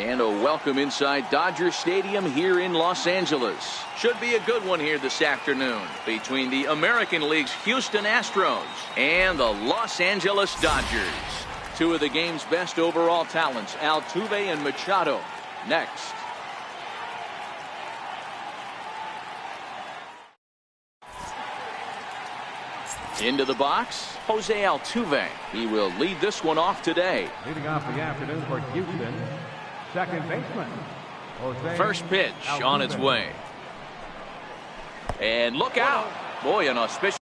And a welcome inside Dodger Stadium here in Los Angeles. Should be a good one here this afternoon between the American League's Houston Astros and the Los Angeles Dodgers. Two of the game's best overall talents, Altuve and Machado, next. Into the box, Jose Altuve. He will lead this one off today. Leading off the afternoon for Houston, second baseman, Jose First pitch Altuve. On its way. And look out. Boy, an auspicious.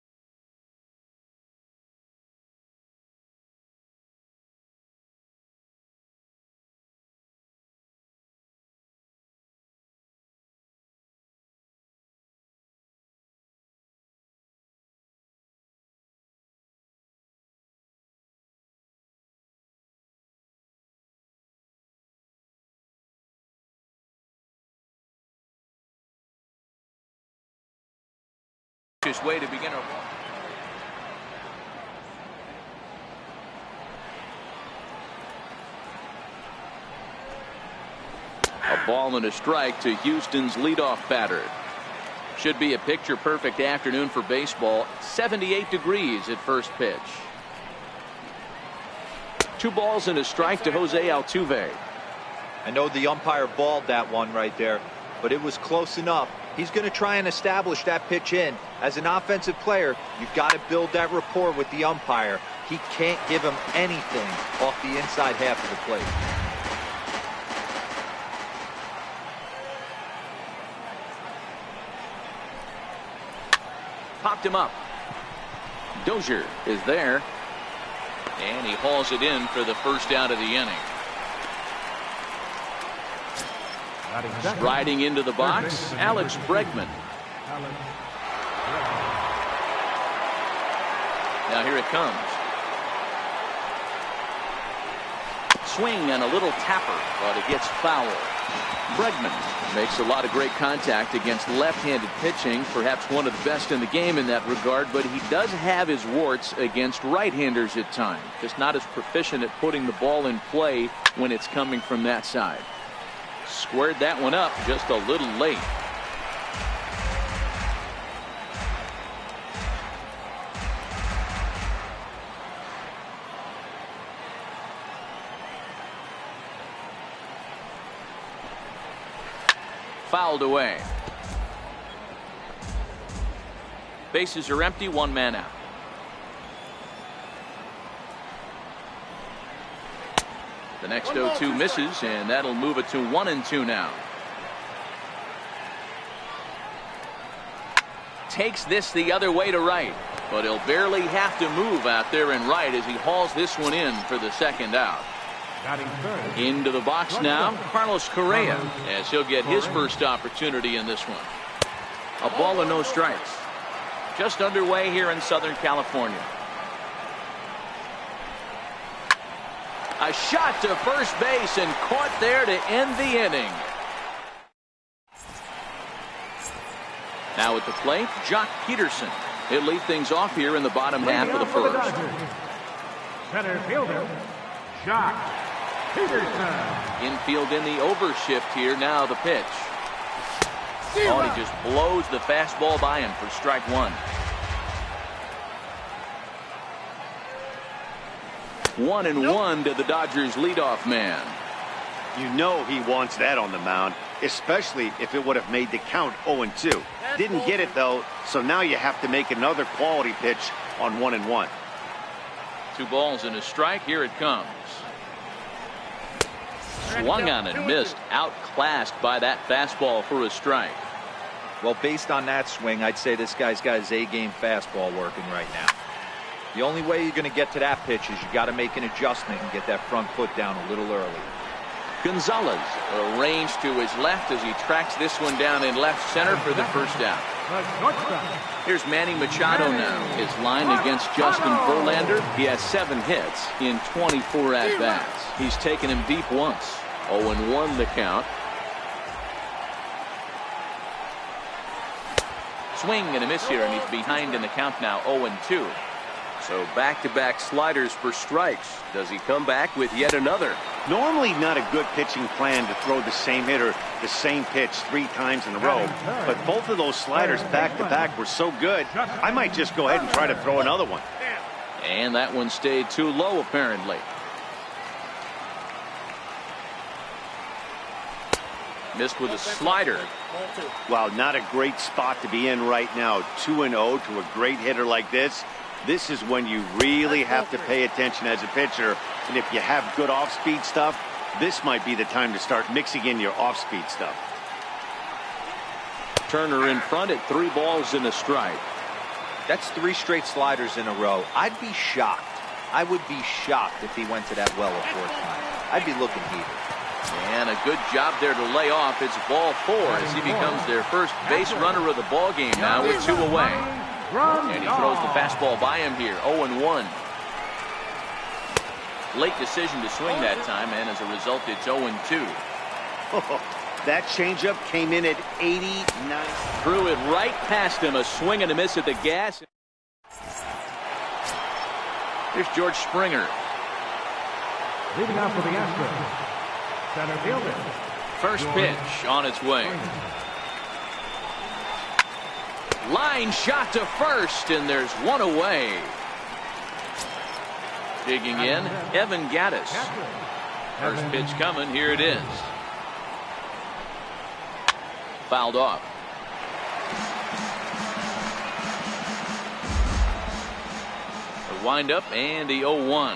Way to begin our ball. A ball and a strike to Houston's leadoff batter. Should be a picture-perfect afternoon for baseball. 78 degrees at first pitch. 2 balls and a strike to Jose Altuve. I know the umpire balled that one right there, but it was close enough. He's going to try and establish that pitch in. As an offensive player, you've got to build that rapport with the umpire. He can't give him anything off the inside half of the plate. Popped him up. Dozier is there. And he hauls it in for the first out of the inning. Riding into the box, Alex Bregman. Now here it comes. Swing and a little tapper, but it gets foul. Bregman makes a lot of great contact against left-handed pitching, perhaps one of the best in the game in that regard, but he does have his warts against right-handers at times. Just not as proficient at putting the ball in play when it's coming from that side. Squared that one up just a little late. Fouled away. Bases are empty, 1 man out. The next 0-2 misses, and that'll move it to 1-2 now. Takes this the other way to right, but he'll barely have to move out there in right as he hauls this one in for the second out. Into the box now, Carlos Correa, as he'll get his first opportunity in this one. A ball and no strikes. Just underway here in Southern California. A shot to first base and caught there to end the inning. Now at the plate, Jock Peterson. He'll lead things off here in the bottom half of the first. Center fielder, Jock Peterson. Infield in the overshift here. Now the pitch. Oh, he just blows the fastball by him for strike 1. 1-1 to the Dodgers leadoff man. You know he wants that on the mound, especially if it would have made the count 0-2. Didn't get it though, so now you have to make another quality pitch on 1-1. 2 balls and a strike. Here it comes. Swung on and missed. Outclassed by that fastball for a strike. Well, based on that swing, I'd say this guy's got his A-game fastball working right now. The only way you're going to get to that pitch is you got to make an adjustment and get that front foot down a little early. Gonzalez arranged to his left as he tracks this one down in left center for the first out. Here's Manny Machado now. His line against Justin Verlander. He has 7 hits in 24 at-bats. He's taken him deep once. 0-1 the count. Swing and a miss here, and he's behind in the count now, 0-2. So back-to-back sliders for strikes. Does he come back with yet another? Normally not a good pitching plan to throw the same hitter the same pitch 3 times in a row. But both of those sliders back-to-back were so good, I might just go ahead and try to throw another one. And that one stayed too low, apparently. Missed with a slider. Well, not a great spot to be in right now. 2-0 to a great hitter like this. This is when you really have to pay attention as a pitcher. And if you have good off-speed stuff, this might be the time to start mixing in your off-speed stuff. Turner in front at 3 balls and a strike. That's 3 straight sliders in a row. I'd be shocked. I would be shocked if he went to that well a 4th time. I'd be looking heated. And a good job there to lay off. It's ball 4 as he becomes their first base runner of the ball game now with 2 away. And he throws the fastball by him here. 0-1. Late decision to swing that time, and as a result, it's 0-2. That changeup came in at 89. Threw it right past him. A swing and a miss at the gas. Here's George Springer. Leading off for the Astros, center fielder. First pitch on its way. Line shot to first, and there's 1 away. Digging in, Evan Gattis. First pitch coming. Here it is. Fouled off. The windup and the 0-1.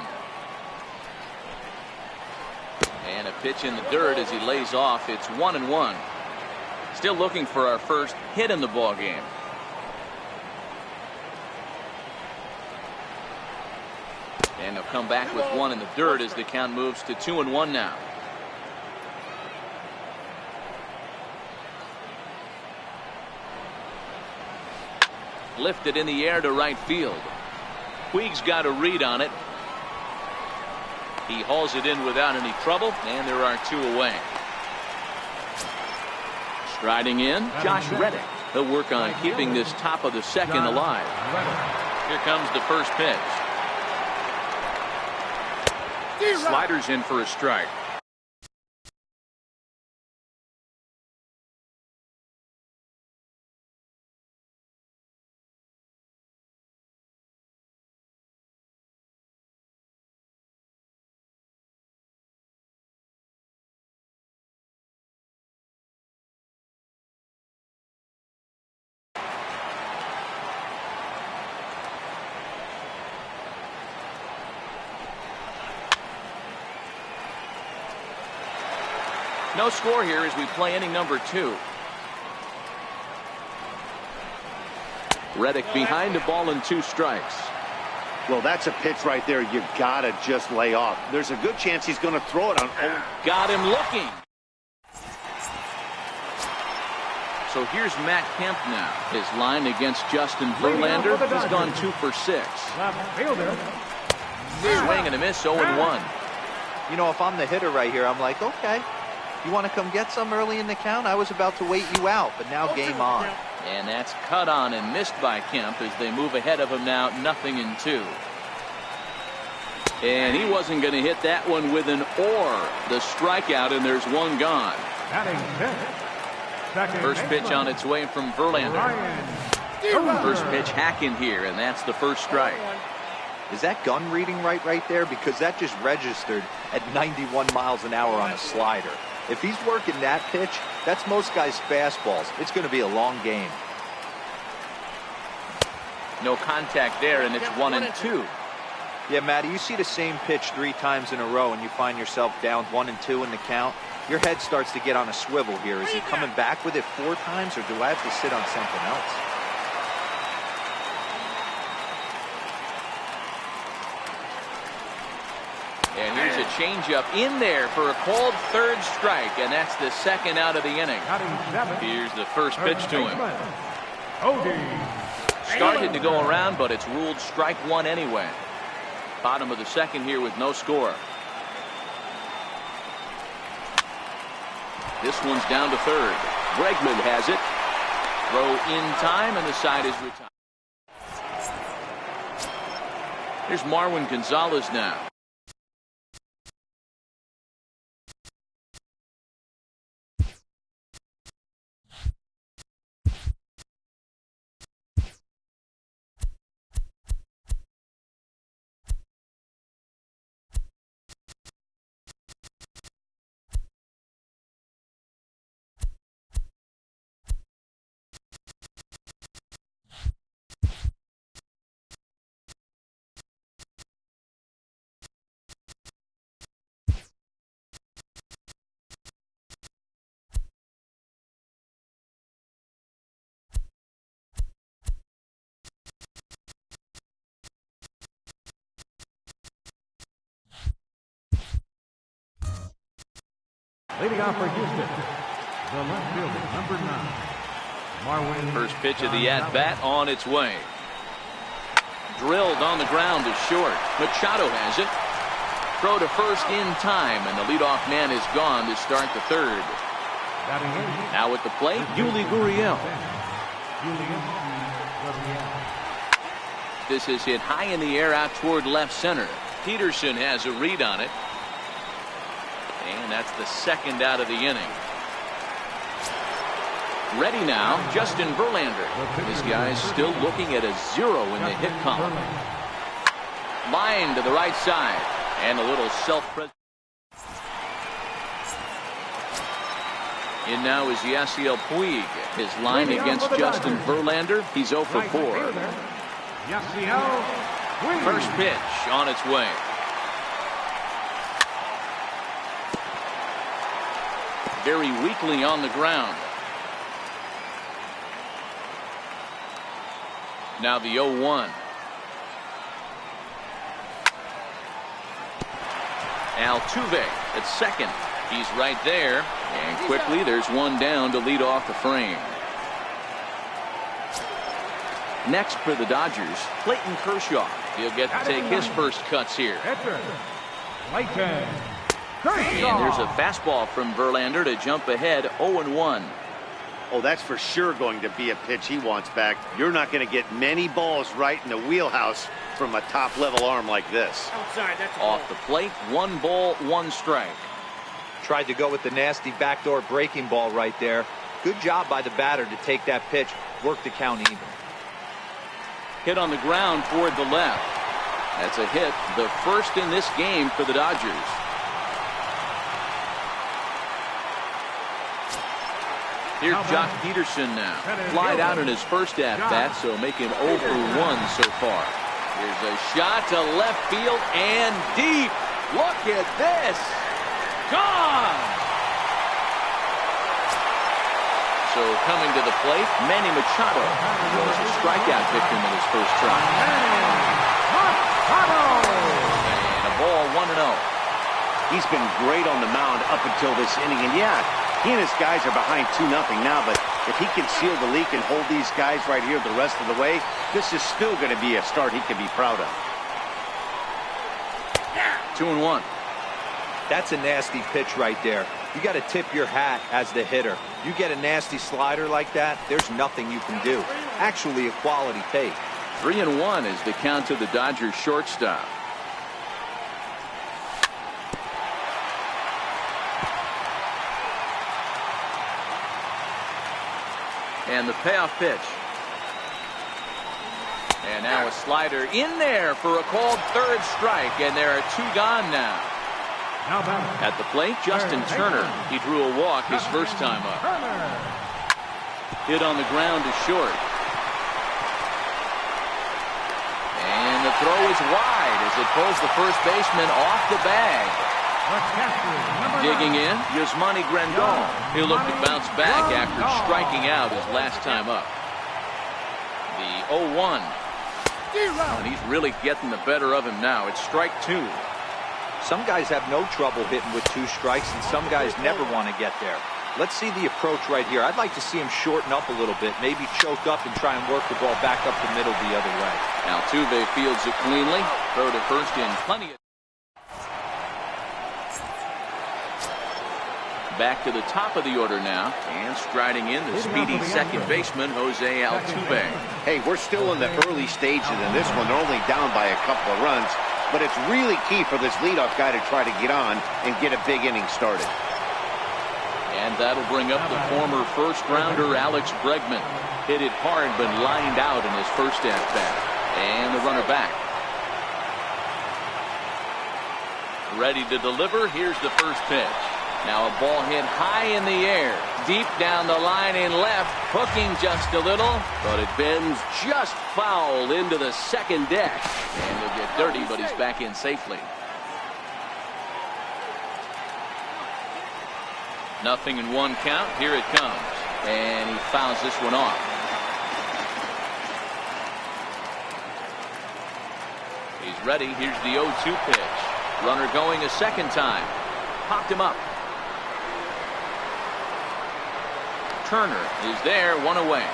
And a pitch in the dirt as he lays off. It's 1-1. Still looking for our first hit in the ball game. And they'll come back with 1 in the dirt as the count moves to 2-1 now. Lifted in the air to right field. Puig's got a read on it. He hauls it in without any trouble, and there are 2 away. Striding in, Josh Reddick. He'll work on keeping this top of the second alive. Here comes the first pitch. Sliders in for a strike. No score here as we play inning number 2. Reddick behind the ball and 2 strikes. Well, that's a pitch right there you gotta just lay off. There's a good chance he's going to throw it on. Got him looking. So here's Matt Kemp now. His line against Justin Verlander. He's gone 2 for 6. Left fielder. Swing and a miss, 0-1. You know, if I'm the hitter right here, I'm like, okay, you want to come get some early in the count? I was about to wait you out, but now game on. And that's cut on and missed by Kemp as they move ahead of him now, 0-2. And he wasn't going to hit that one with an or. The strikeout, and there's 1 gone. First pitch on its way from Verlander. First pitch hacking here, and that's the first strike. Is that gun reading right there? Because that just registered at 91 miles an hour on a slider. If he's working that pitch, that's most guys' fastballs. It's going to be a long game. No contact there, and it's 1-2. Yeah, Matty, you see the same pitch 3 times in a row, and you find yourself down 1-2 in the count. Your head starts to get on a swivel here. Is he coming back with it 4 times, or do I have to sit on something else? And here's a changeup in there for a called 3rd strike, and that's the 2nd out of the inning. Here's the first pitch to him. Started to go around, but it's ruled strike 1 anyway. Bottom of the 2nd here with no score. This one's down to 3rd. Bregman has it. Throw in time, and the side is retired. Here's Marwin Gonzalez now. Leading off for Houston, the left fielder, number 9, Marwin. First pitch of the at-bat on its way. Drilled on the ground to short. Machado has it. Throw to first in time, and the leadoff man is gone to start the third. Now at the plate, Yuli Gurriel. This is hit high in the air out toward left center. Peterson has a read on it. And that's the second out of the inning. Ready now, Justin Verlander. This guy's still looking at a 0 in the hit column. Line to the right side. And a little self-presence. In now is Yasiel Puig. His line against Justin Verlander. He's 0 for 4. First pitch on its way. Very weakly on the ground. Now the 0-1. Altuve at second. He's right there. And quickly there's one down to lead off the frame. Next for the Dodgers, Clayton Kershaw. He'll get to take his first cuts here. Clayton. And there's a fastball from Verlander to jump ahead 0-1. Oh, that's for sure going to be a pitch he wants back. You're not going to get many balls right in the wheelhouse from a top-level arm like this. Off the plate, 1 ball, 1 strike. Tried to go with the nasty backdoor breaking ball right there. Good job by the batter to take that pitch. Work the count even. Hit on the ground toward the left. That's a hit, the first in this game for the Dodgers. Here's Jock Peterson now. Flied out in his first at-bat, so make him 0 for 1 so far. Here's a shot to left field and deep. Look at this. Gone. So coming to the plate, Manny Machado was a strikeout victim in his first try. And a ball 1-0. He's been great on the mound up until this inning, and yeah, he and his guys are behind 2-0 now, but if he can seal the leak and hold these guys right here the rest of the way, this is still going to be a start he can be proud of. 2-1. That's a nasty pitch right there. You got to tip your hat as the hitter. You get a nasty slider like that, there's nothing you can do. Actually a quality take. 3-1 is the count to the Dodgers shortstop. And the payoff pitch. And now a slider in there for a called third strike, and there are 2 gone now. At the plate, Justin Turner. He drew a walk his first time up. Hit on the ground to short. And the throw is wide as it pulls the first baseman off the bag. Digging in, Yasmani Grandal. He'll look to bounce back after striking out his last time up. The 0-1. And he's really getting the better of him now. It's strike 2. Some guys have no trouble hitting with 2 strikes, and some guys never want to get there. Let's see the approach right here. I'd like to see him shorten up a little bit, maybe choke up and try and work the ball back up the middle the other way. Altuve fields it cleanly. Throw to first in plenty of. Back to the top of the order now, and striding in the speedy second baseman, Jose Altuve. Hey, we're still in the early stages in this one. They're only down by a couple of runs, but it's really key for this leadoff guy to try to get on and get a big inning started. And that'll bring up the former first-rounder Alex Bregman. Hit it hard, but lined out in his first at-bat. And the runner back. Ready to deliver. Here's the first pitch. Now a ball hit high in the air. Deep down the line in left. Hooking just a little, but it bends just foul into the second deck. And he'll get dirty, but he's back in safely. Nothing in one count. Here it comes. And he fouls this one off. He's ready. Here's the 0-2 pitch. Runner going a second time. Popped him up. Turner is there, one away.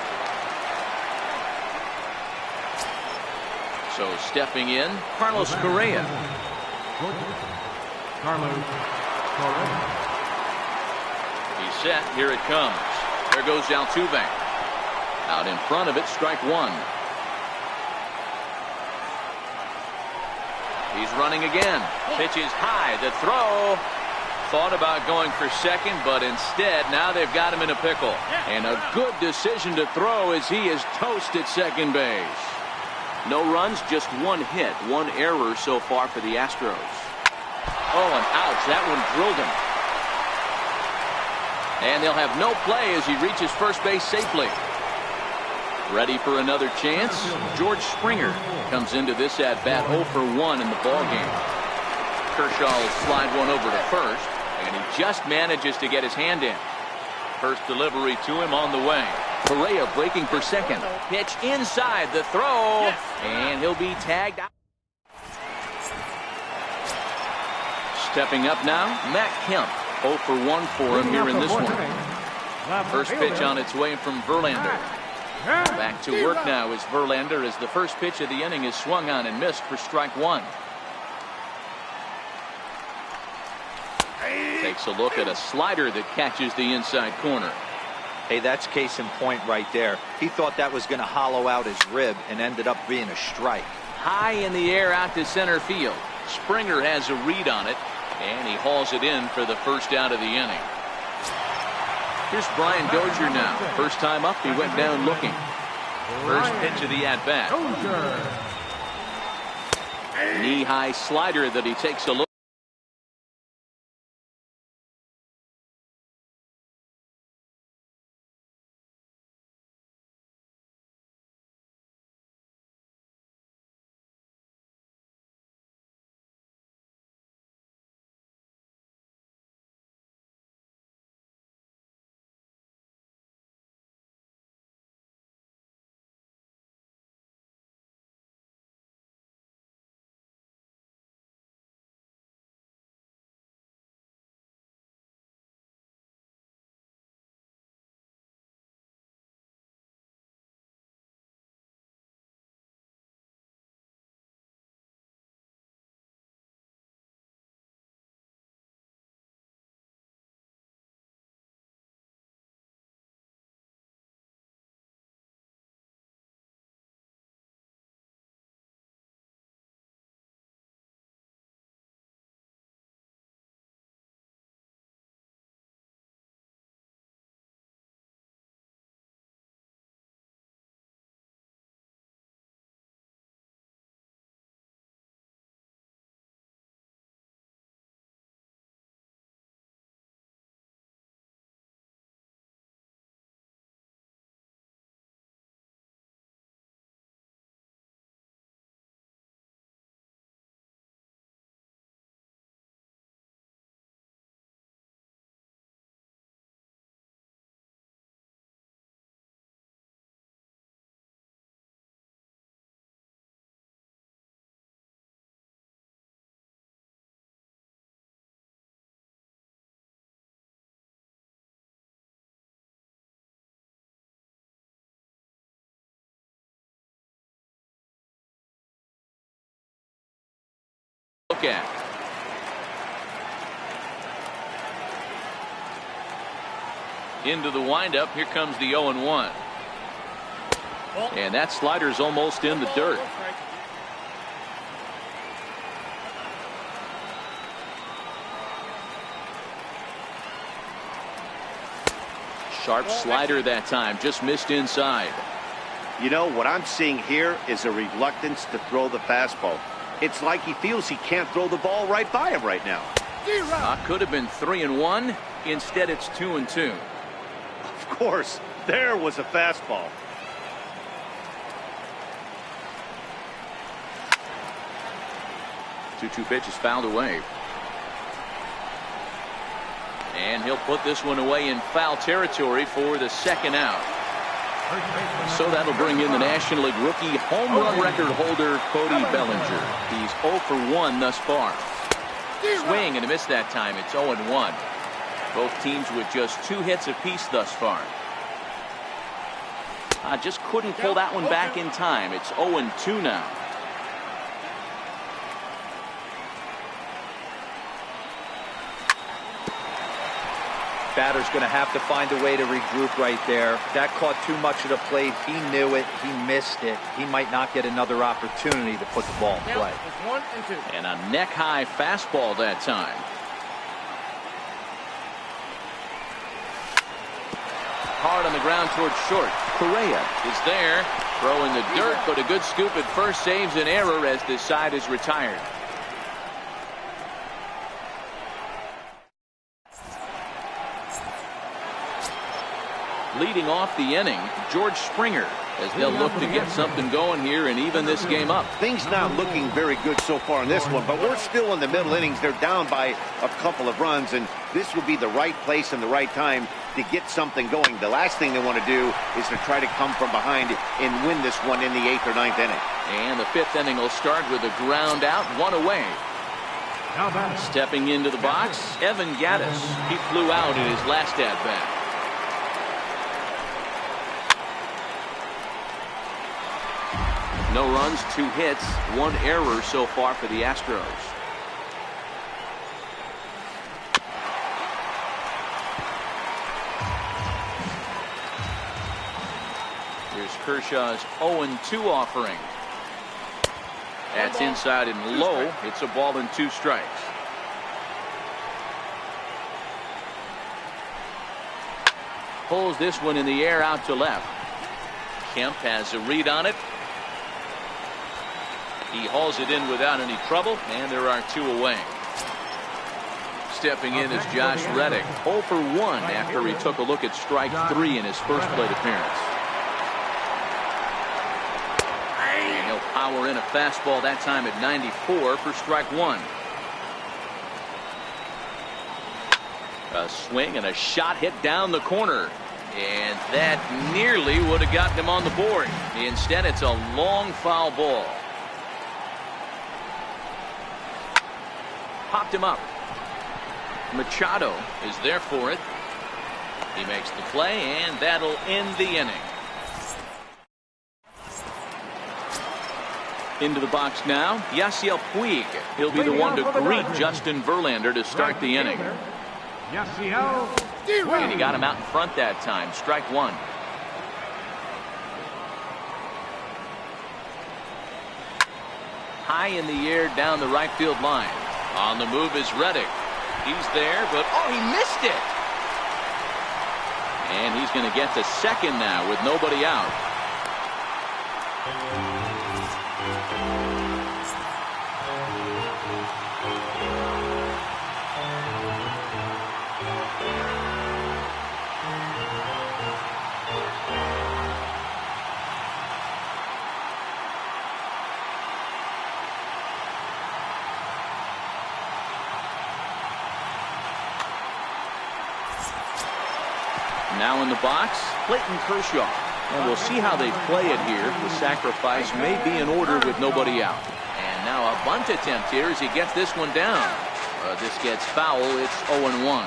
So stepping in, Carlos Correa. Carlos Correa. He's set. Here it comes. There goes Altuve. Out in front of it, strike one. He's running again. Pitch is high. The throw. Thought about going for second, but instead now they've got him in a pickle. And a good decision to throw as he is toast at second base. No runs, just one hit, one error so far for the Astros. Oh, and ouch. That one drilled him. And they'll have no play as he reaches first base safely. Ready for another chance? George Springer comes into this at-bat 0 for 1 in the ballgame. Kershaw will slide one over to first, and he just manages to get his hand in. First delivery to him on the way. Correa breaking for second. Pitch inside the throw, and he'll be tagged out. Stepping up now, Matt Kemp. 0 for 1 for him here in this one. First pitch on its way from Verlander. Back to work now is Verlander as the first pitch of the inning is swung on and missed for strike one. Takes a look at a slider that catches the inside corner. Hey, that's case in point right there. He thought that was going to hollow out his rib and ended up being a strike. High in the air out to center field. Springer has a read on it, and he hauls it in for the first out of the inning. Here's Brian Dozier now. First time up, he went down looking. First pitch of the at-bat. Knee-high slider that he takes a look. Look at. Into the windup. Here comes the 0-1. And that slider's almost in the dirt. Sharp slider that time, just missed inside. You know, what I'm seeing here is a reluctance to throw the fastball. It's like he feels he can't throw the ball right by him right now. Could have been 3-1. Instead, it's 2-2. Of course, there was a fastball. Two pitch is fouled away. And he'll put this one away in foul territory for the second out. So that'll bring in the National League rookie home run record holder, Cody Bellinger. He's 0 for 1 thus far. Swing and a miss that time. It's 0-1. Both teams with just 2 hits apiece thus far. Just couldn't pull that one back in time. It's 0-2 now. Batter's going to have to find a way to regroup right there. That caught too much of the plate. He knew it. He missed it. He might not get another opportunity to put the ball in play. And a neck-high fastball that time. Hard on the ground towards short. Correa is there. Throw in the dirt, but a good scoop at first saves an error as this side is retired. Leading off the inning, George Springer, as they'll look to get something going here and even this game up. Things not looking very good so far in this one, but we're still in the middle innings. They're down by a couple of runs, and this will be the right place and the right time to get something going. The last thing they want to do is to try to come from behind and win this one in the 8th or 9th inning. And the 5th inning will start with a ground out, 1 away. Stepping into the box, Evan Gattis. He flew out in his last at-bat. No runs, 2 hits, 1 error so far for the Astros. Here's Kershaw's 0-2 offering. That's inside and low. It's a ball and 2 strikes. Pulls this one in the air out to left. Kemp has a read on it. He hauls it in without any trouble, and there are 2 away. Stepping in is Josh Reddick, 0 for 1 after he took a look at strike 3 in his first plate appearance. And he'll power in a fastball that time at 94 for strike 1. A swing and a shot hit down the corner. And that nearly would have gotten him on the board. Instead, it's a long foul ball. Popped him up. Machado is there for it. He makes the play, and that'll end the inning. Into the box now, Yasiel Puig. He'll be the one to greet Justin Verlander to start the inning. And he got him out in front that time. Strike 1. High in the air down the right field line. On the move is Reddick. He's there, but he missed it. And he's going to get to second now with nobody out. Now in the box, Clayton Kershaw. And we'll see how they play it here. The sacrifice may be in order with nobody out. And now a bunt attempt here as he gets this one down. This gets foul. It's 0-1.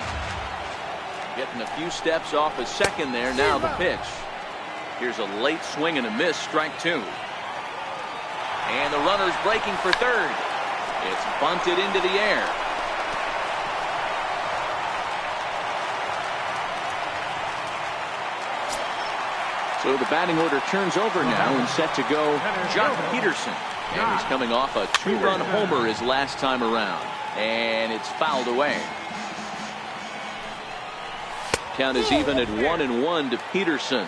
Getting a few steps off his second there. Now the pitch. Here's a late swing and a miss. Strike 2. And the runner's breaking for third. It's bunted into the air. So the batting order turns over now and set to go Jock Peterson. And he's coming off a 2-run homer his last time around. And it's fouled away. Count is even at 1-1 to Peterson.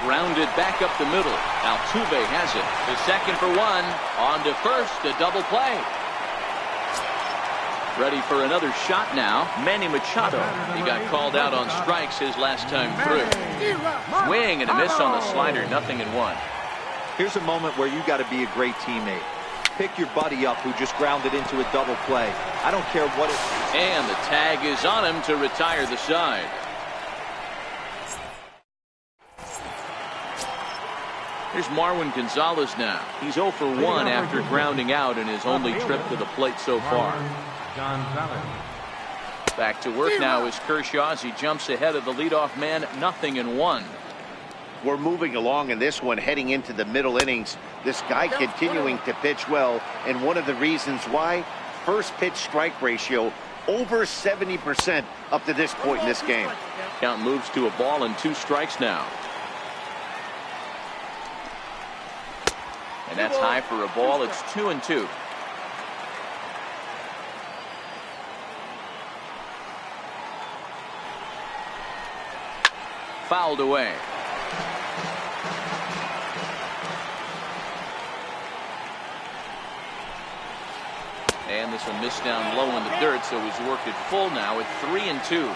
Grounded back up the middle. Altuve has it. The second for one. On to first. A double play. Ready for another shot now. Manny Machado. He got called out on strikes his last time through. Swing and a miss on the slider. 0-1. Here's a moment where you got to be a great teammate. Pick your buddy up who just grounded into a double play. I don't care what it is. And the tag is on him to retire the side. Here's Marwin Gonzalez now. He's 0 for 1 after grounding out in his only trip to the plate so far. Back to work now is Kershaw as he jumps ahead of the leadoff man. 0-1. We're moving along in this one, heading into the middle innings. This guy continuing to pitch well, and one of the reasons why, first pitch strike ratio over 70% up to this point in this game. Count moves to a ball and 2 strikes now. And that's high for a ball. It's 2-2. Fouled away. And this will miss down low in the dirt, so he's worked it full now at 3-2.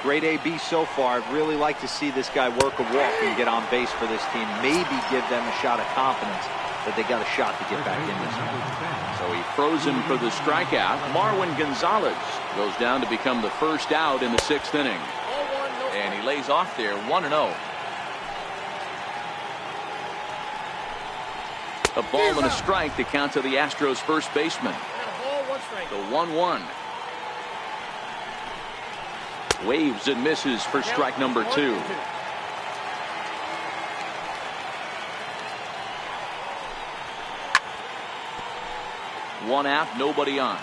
Great AB so far. I'd really like to see this guy work a walk and get on base for this team. Maybe give them a shot of confidence that they got a shot to get back in this one. So he froze him for the strikeout. Marwin Gonzalez goes down to become the first out in the 6th inning. And he lays off there 1-0. A ball and a strike to count to the Astros first baseman. The 1-1. Waves and misses for strike number 2. One out, nobody on.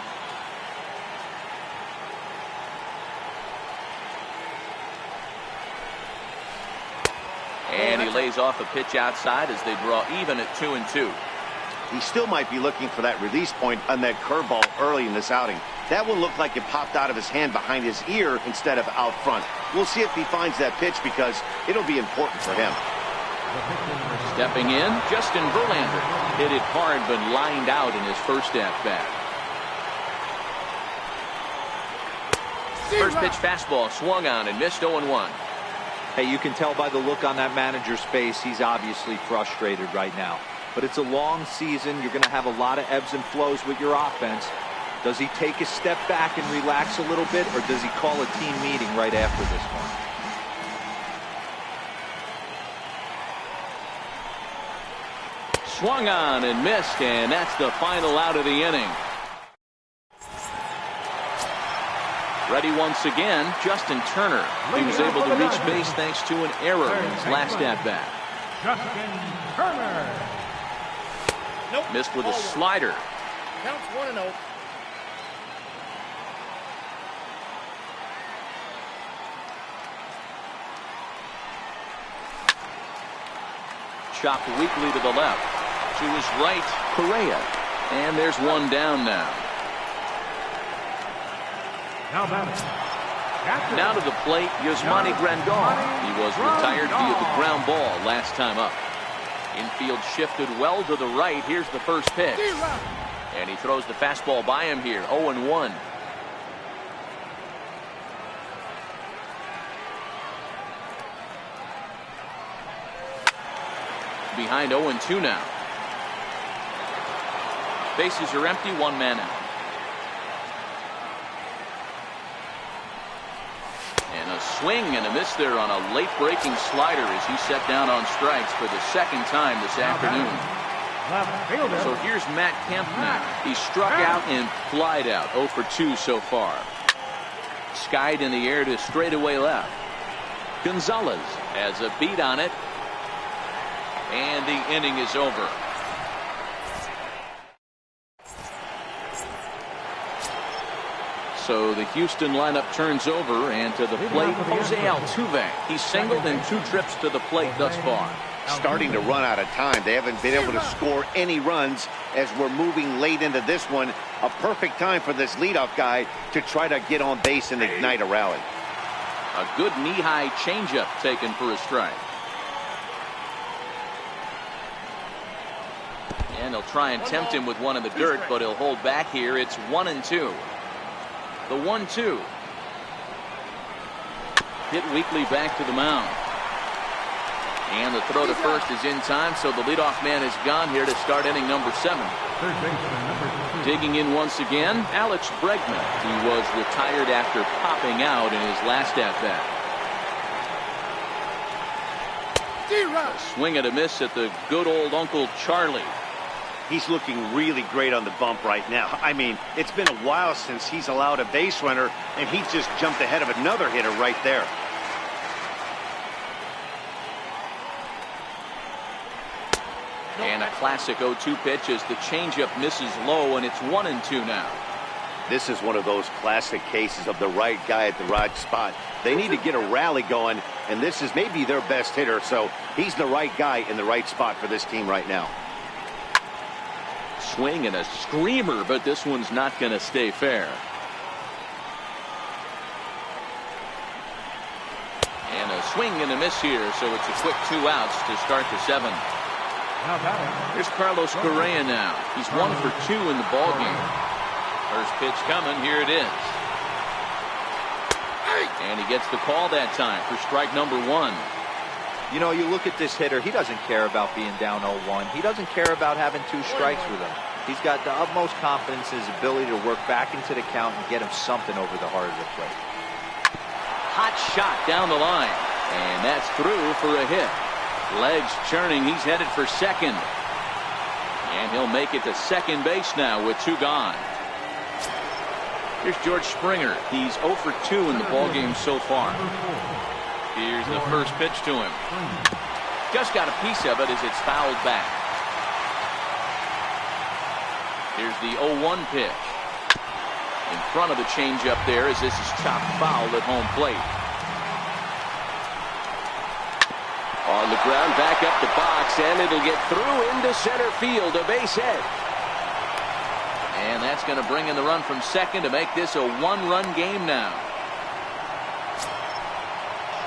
And he lays off a pitch outside as they draw even at 2-2. He still might be looking for that release point on that curveball early in this outing. That one looked like it popped out of his hand behind his ear instead of out front. We'll see if he finds that pitch because it'll be important for him. Stepping in, Justin Verlander. Hit it hard but lined out in his first at-bat. First pitch fastball swung on and missed. 0-1. Hey, you can tell by the look on that manager's face he's obviously frustrated right now. But it's a long season. You're going to have a lot of ebbs and flows with your offense. Does he take a step back and relax a little bit, or does he call a team meeting right after this one? Swung on and missed, and that's the final out of the inning. Ready once again, Justin Turner. He was able to reach base thanks to an error in his last at-bat. Justin Turner. Missed with a slider. Counts 1-0. Chopped weakly to the left. To his right, Correa. And there's one down now. Now to the plate, Yasmani Grandal. He was retired via the ground ball last time up. Infield shifted well to the right. Here's the first pitch. And he throws the fastball by him here. 0-1. Behind 0-2 now. Bases are empty, 1 man out. And a swing and a miss there on a late breaking slider as he set down on strikes for the second time this afternoon. So here's Matt Kemp now. He struck out and flied out. 0 for 2 so far. Skied in the air to straightaway left. Gonzalez has a beat on it. And the inning is over. So the Houston lineup turns over, and to the plate, Jose Altuve. He's singled in 2 trips to the plate thus far. Starting to run out of time. They haven't been able to score any runs as we're moving late into this one. A perfect time for this leadoff guy to try to get on base and ignite a rally. A good knee-high changeup taken for a strike. And he'll try and tempt him with one in the dirt, but he'll hold back here. It's 1-2. The 1-2. Hit weakly back to the mound. And the throw to first is in time, so the leadoff man is gone here to start inning number 7. Digging in once again, Alex Bregman. He was retired after popping out in his last at-bat. Swing and a miss at the good old Uncle Charlie. He's looking really great on the bump right now. I mean, it's been a while since he's allowed a base runner, and he just jumped ahead of another hitter right there. And a classic 0-2 pitch as the changeup misses low, and it's 1-2 now. This is one of those classic cases of the right guy at the right spot. They need to get a rally going, and this is maybe their best hitter, so he's the right guy in the right spot for this team right now. Swing and a screamer, but this one's not going to stay fair. And a swing and a miss here, so it's a quick 2 outs to start the 7th. Here's Carlos Correa now. He's 1 for 2 in the ballgame. First pitch coming. Here it is. And he gets the call that time for strike number 1. You know, you look at this hitter, he doesn't care about being down 0-1. He doesn't care about having 2 strikes with him. He's got the utmost confidence in his ability to work back into the count and get him something over the heart of the plate. Hot shot down the line. And that's through for a hit. Legs churning. He's headed for second. And he'll make it to second base now with 2 gone. Here's George Springer. He's 0 for 2 in the ballgame so far. Here's the first pitch to him. Just got a piece of it as it's fouled back. Here's the 0-1 pitch. In front of the changeup there as this is chopped foul at home plate. On the ground, back up the box, and it'll get through into center field, a base hit. And that's going to bring in the run from second to make this a 1-run game now.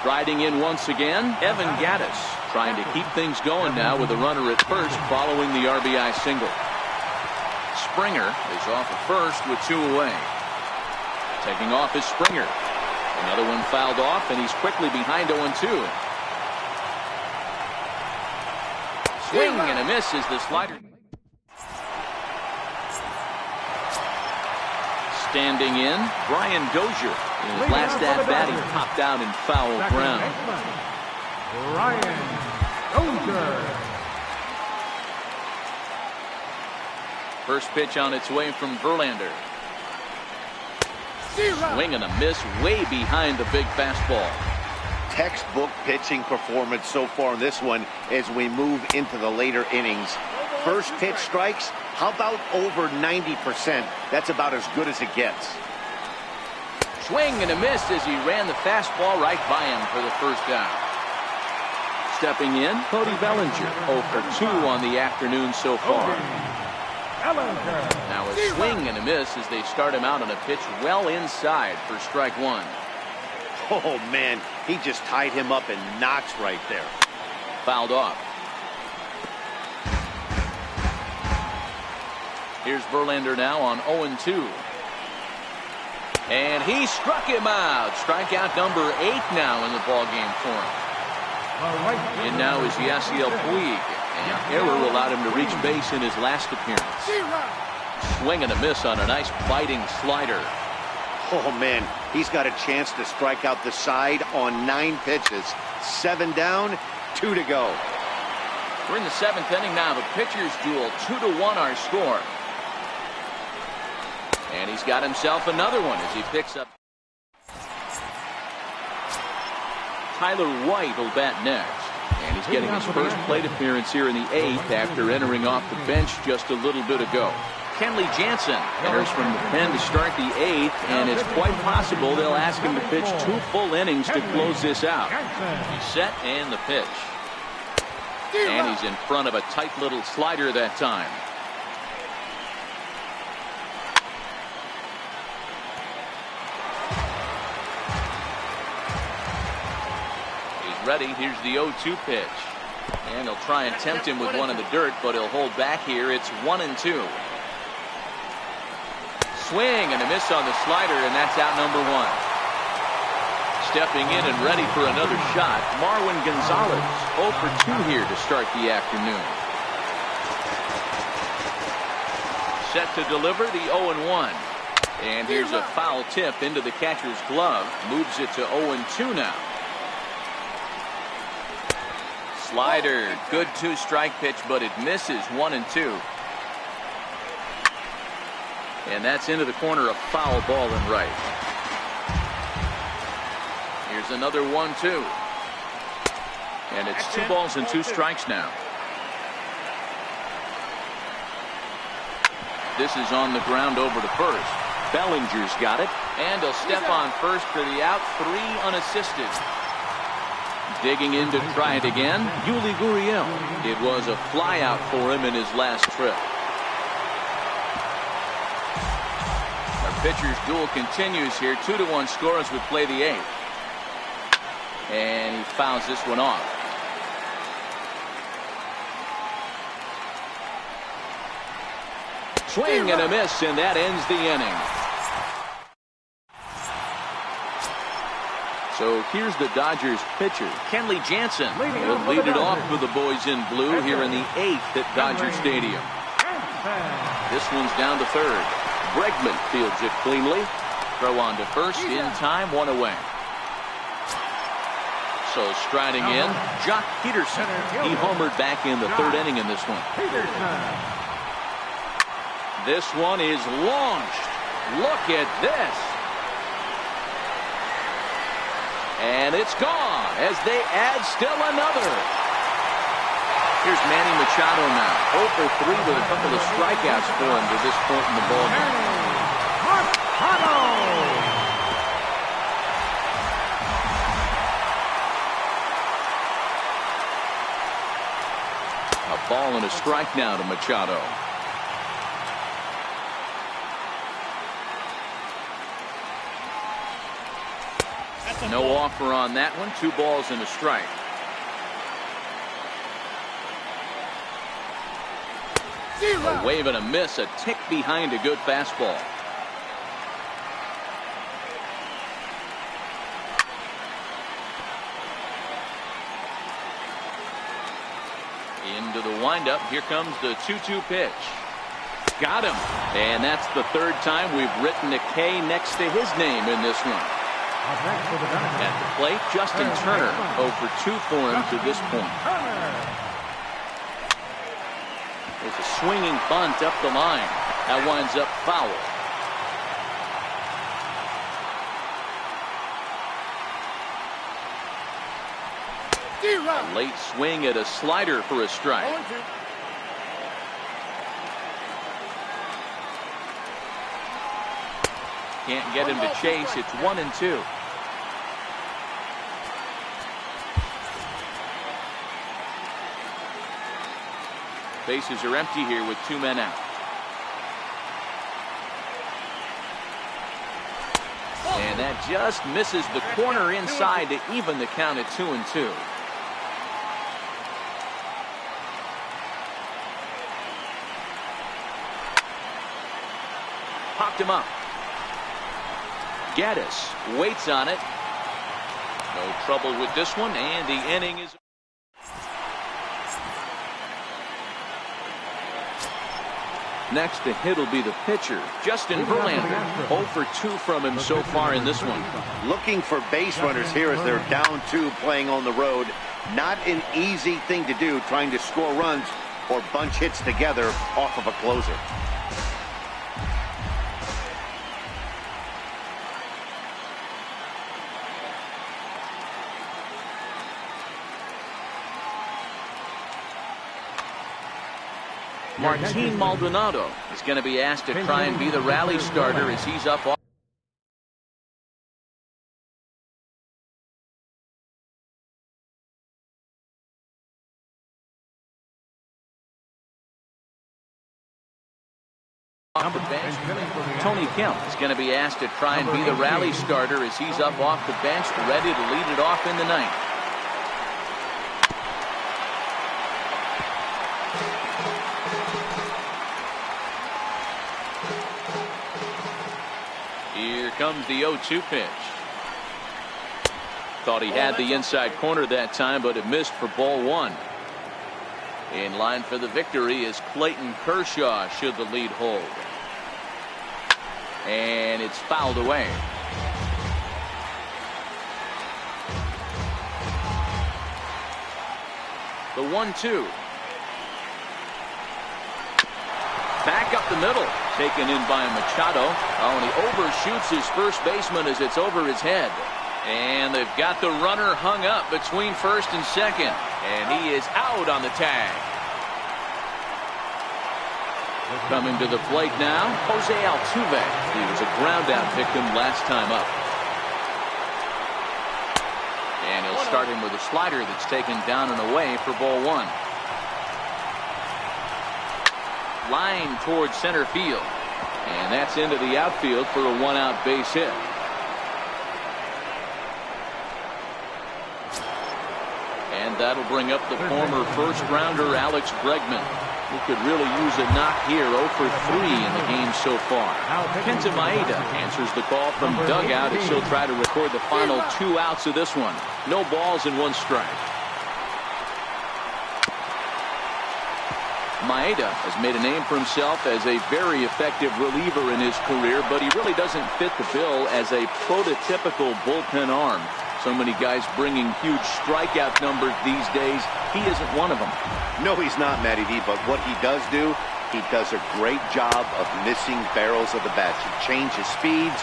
Riding in once again, Evan Gattis, trying to keep things going now with a runner at first following the RBI single. Springer is off at first with 2 away. Taking off is Springer. Another one fouled off, and he's quickly behind 0-2. Swing and a miss as the slider. Standing in, Brian Dozier. In his last at-bat, he popped out in foul ground. Brian Dozier. First pitch on its way from Verlander. Swing and a miss way behind the big fastball. Textbook pitching performance so far in this one as we move into the later innings. First pitch strikes, how about over 90%? That's about as good as it gets. Swing and a miss as he ran the fastball right by him for the first out. Stepping in, Cody Bellinger, 0 for 2 on the afternoon so far. Now a swing and a miss as they start him out on a pitch well inside for strike 1. Oh, man, he just tied him up in knots right there. Fouled off. Here's Verlander now on 0-2. And he struck him out. Strikeout number 8 now in the ballgame for him. In now is Yasiel Puig. And error allowed him to reach base in his last appearance. Swing and a miss on a nice biting slider. Oh, man, he's got a chance to strike out the side on 9 pitches. 7 down, 2 to go. We're in the 7th inning now. The pitcher's duel, 2-1 our score. And he's got himself another one as he picks up. Tyler White will bat next. And he's getting his first plate appearance here in the 8th after entering off the bench just a little bit ago. Kenley Jansen enters from the pen to start the 8th, and it's quite possible they'll ask him to pitch 2 full innings to close this out. He's set and the pitch. And he's in front of a tight little slider that time. He's ready. Here's the 0-2 pitch. And he'll try and tempt him with one in the dirt, but he'll hold back here. It's 1-2. Swing and a miss on the slider, and that's out number 1. Stepping in and ready for another shot, Marwin Gonzalez. 0 for 2 here to start the afternoon. Set to deliver the 0-1. And here's a foul tip into the catcher's glove. Moves it to 0-2 now. Slider, good 2-strike pitch, but it misses. 1-2. And that's into the corner, a foul ball and right. Here's another 1-2. And it's 2 balls and 2 strikes now. This is on the ground over to first. Bellinger's got it. And he'll step on first for the out. 3 unassisted. Digging in to try it again, Yuli Gurriel. It was a fly out for him in his last trip. Our pitcher's duel continues here. 2-1 score as we play the 8th. And he fouls this one off. Swing and a miss, and that ends the inning. So here's the Dodgers pitcher, Kenley Jansen. Will lead it off for the boys in blue here in the 8th at Dodger Stadium. This one's down to third. Bregman fields it cleanly. Throw on to first in time, 1 away. So striding in, Jock Peterson. He homered back in the 3rd inning in this one. This one is launched. Look at this. And it's gone as they add still another. Here's Manny Machado now. 0 for 3 with a couple of strikeouts for him to this point in the ballgame. A ball and a strike now to Machado. No offer on that one. 2 balls and a strike. A wave and a miss. A tick behind a good fastball. Into the windup. Here comes the 2-2 pitch. Got him. And that's the 3rd time we've written a K next to his name in this one. At the plate, Justin Turner. 0 for 2 for him to this point. There's a swinging bunt up the line. That winds up foul. A late swing at a slider for a strike. Can't get him to chase. It's 1-2. Bases are empty here with 2 men out. And that just misses the corner inside to even the count at 2-2. Popped him up. Gaddis waits on it. No trouble with this one, and the inning is. Next to hit will be the pitcher, Justin Verlander. 0 for 2 from him so far in this one. Looking for base runners here as they're down 2 playing on the road. Not an easy thing to do, trying to score runs or bunch hits together off of a closer. Martin Maldonado is going to be asked to try and be the rally starter as he's up off the bench. Tony Kemp is going to be asked to try and be the rally starter as he's up off the bench, ready to lead it off in the ninth. Here comes the 0-2 pitch. Thought he had the inside corner that time, but it missed for ball one. In line for the victory is Clayton Kershaw should the lead hold. And it's fouled away. The 1-2. Back up the middle. Taken in by Machado. Oh, and he overshoots his first baseman as it's over his head. And they've got the runner hung up between first and second. And he is out on the tag. Coming to the plate now, Jose Altuve. He was a ground out victim last time up. And he'll start him with a slider that's taken down and away for ball one. Line towards center field. And that's into the outfield for a one-out base hit. And that'll bring up the former first-rounder Alex Bregman, who could really use a knock here. 0 for 3 in the game so far. Kenta Maeda answers the call from dugout as he'll try to record the final 2 outs of this one. No balls and 1 strike. Maeda has made a name for himself as a very effective reliever in his career, but he really doesn't fit the bill as a prototypical bullpen arm. So many guys bringing huge strikeout numbers these days. He isn't one of them. No, he's not, Matty D, but what he does do, he does a great job of missing barrels of the bats. He changes speeds,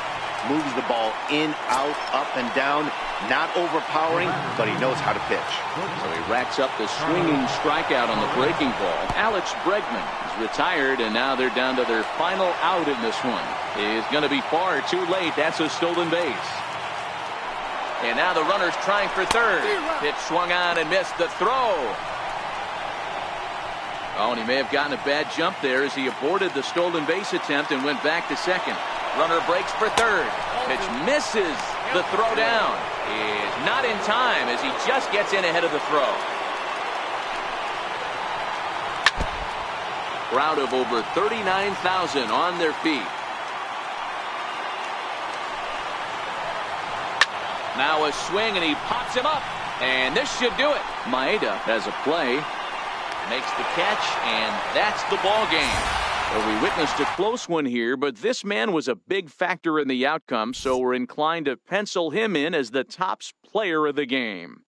moves the ball in, out, up, and down. Not overpowering, but he knows how to pitch. So he racks up the swinging strikeout on the breaking ball. Alex Bregman is retired, and now they're down to their final out in this one. Is going to be far too late. That's a stolen base. And now the runner's trying for third. Pitch swung on and missed the throw. Oh, and he may have gotten a bad jump there as he aborted the stolen base attempt and went back to second. Runner breaks for third. Pitch misses. The throw down is not in time as he just gets in ahead of the throw. Crowd of over 39,000 on their feet. Now a swing, and he pops him up. And this should do it. Maeda has a play. Makes the catch, and that's the ball game. Well, we witnessed a close one here, but this man was a big factor in the outcome, so we're inclined to pencil him in as the top player of the game.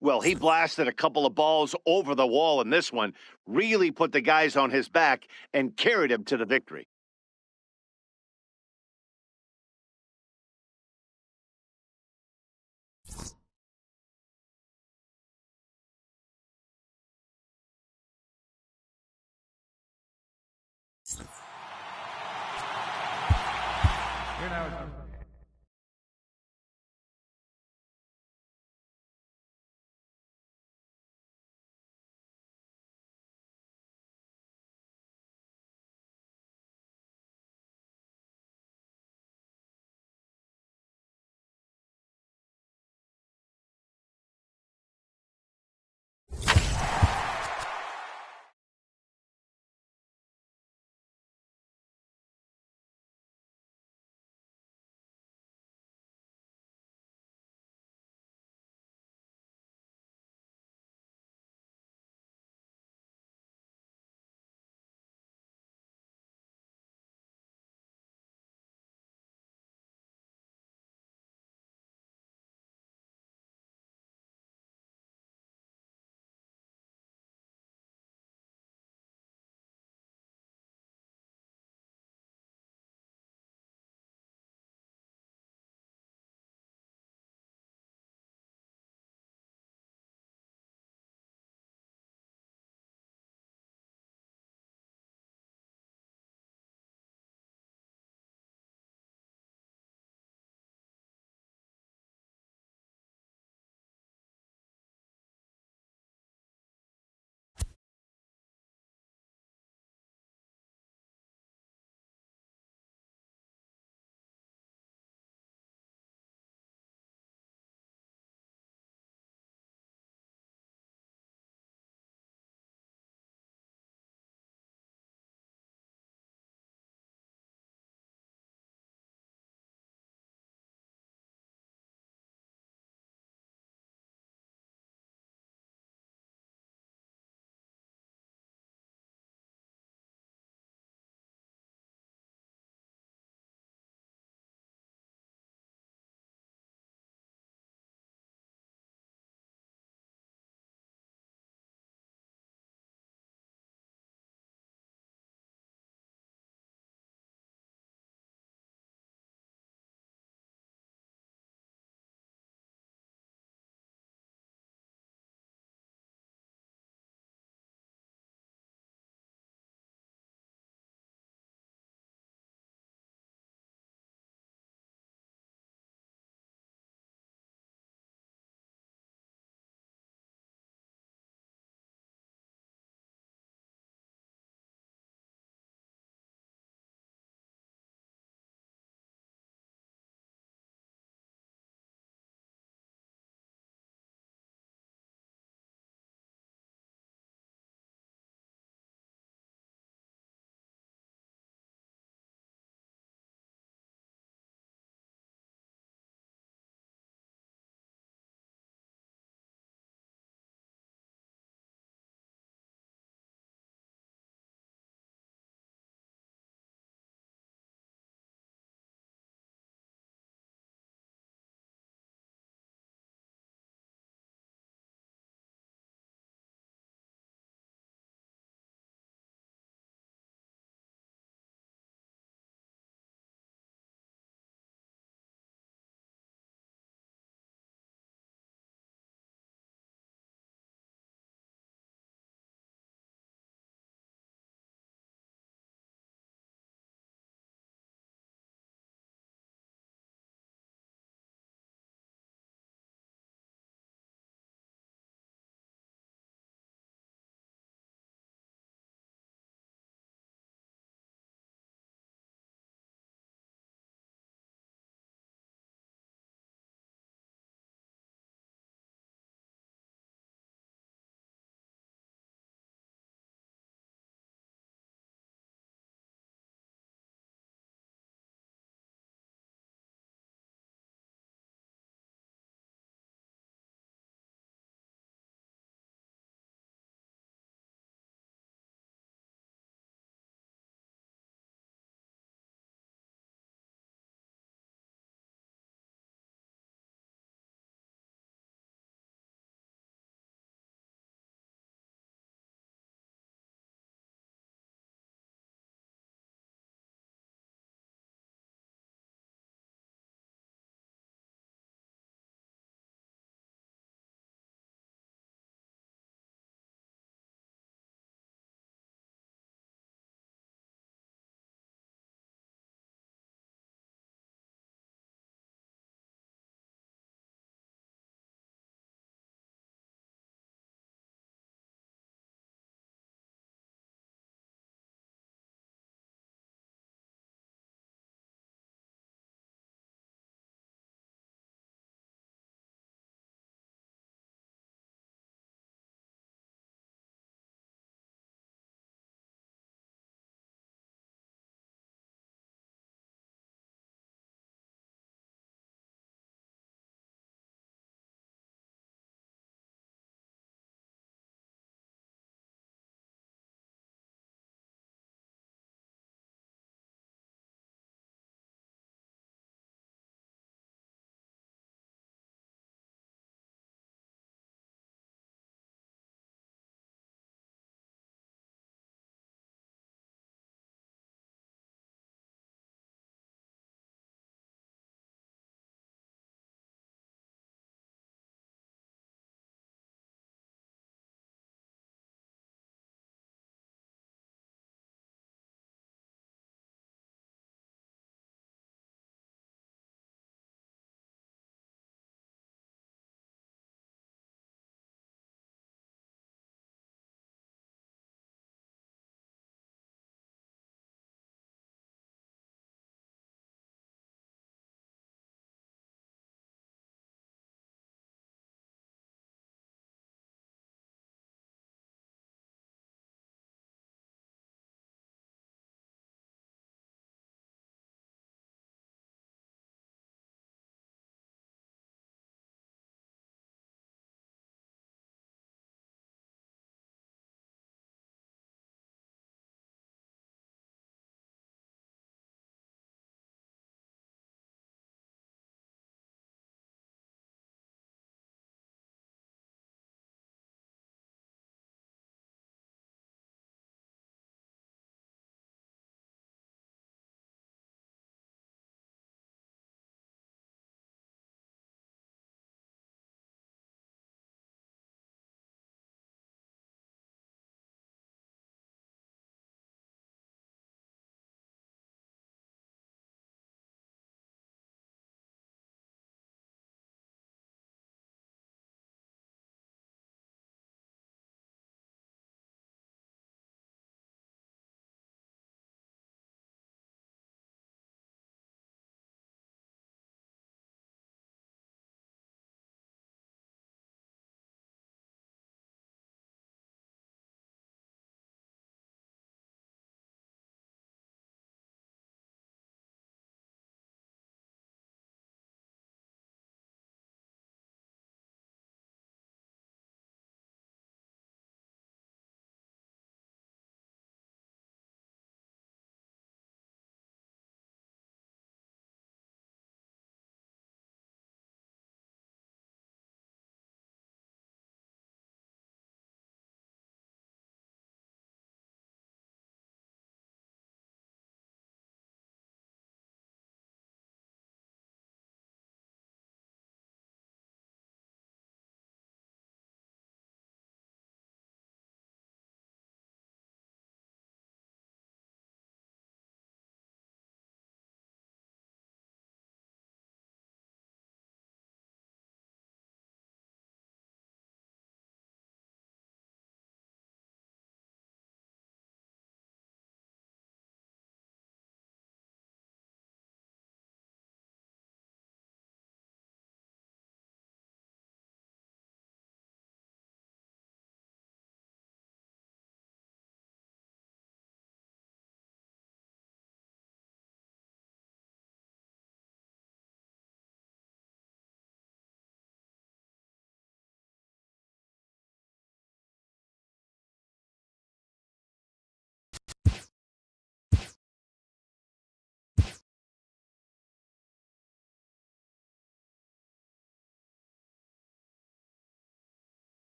Well, he blasted a couple of balls over the wall in this one, really put the guys on his back, and carried him to the victory. You're now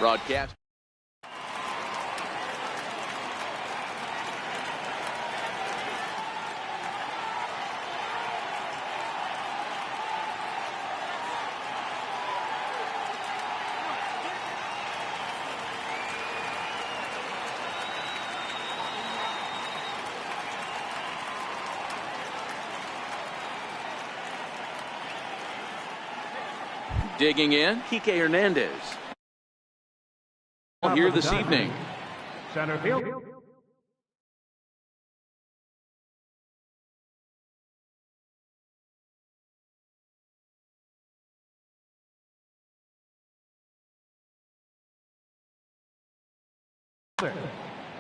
Broadcast. Digging in, Kike Hernandez. Here this evening. Center field.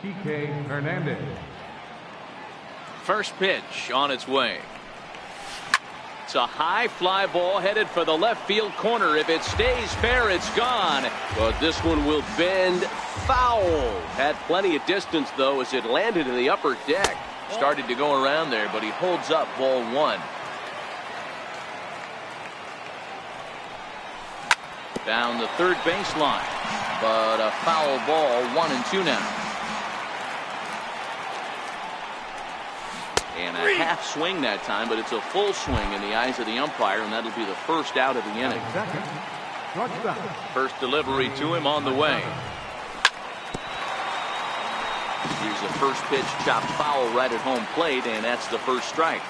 Kike Hernandez. First pitch on its way. It's a high fly ball headed for the left field corner. If it stays fair, it's gone. But this one will bend foul. Had plenty of distance, though, as it landed in the upper deck. Started to go around there, but he holds up ball one. Down the third baseline, but a foul ball, 1-2 now. And a half swing that time, but it's a full swing in the eyes of the umpire, and that'll be the first out of the inning. First delivery to him on the way. Here's a first pitch chopped foul right at home plate, and that's the first strike.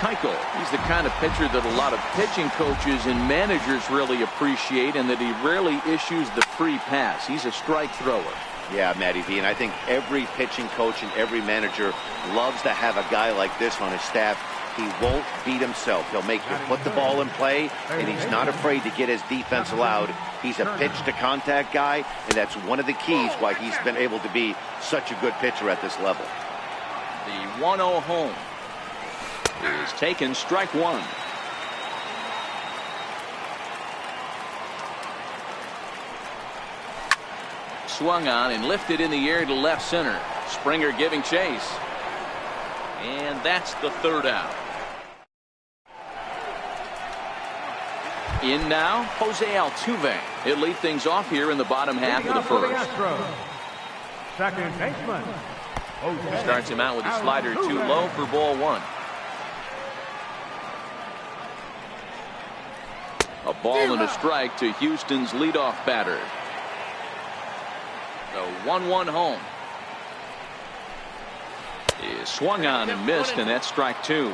Keuchel, he's the kind of pitcher that a lot of pitching coaches and managers really appreciate, and that he rarely issues the free pass. He's a strike thrower. Yeah, Matty V, and I think every pitching coach and every manager loves to have a guy like this on his staff. He won't beat himself. He'll make you put the ball in play, and he's not afraid to get his defense allowed. He's a pitch-to-contact guy, and that's one of the keys why he's been able to be such a good pitcher at this level. The 1-0 home is taken, strike one. Swung on and lifted in the air to left center. Springer giving chase. And that's the third out. In now, Jose Altuve. He'll lead things off here in the bottom half of the first. Second baseman. Starts him out with a slider too low for ball one. A ball and a strike to Houston's leadoff batter. The 1-1 home is swung on and missed, and that's strike two.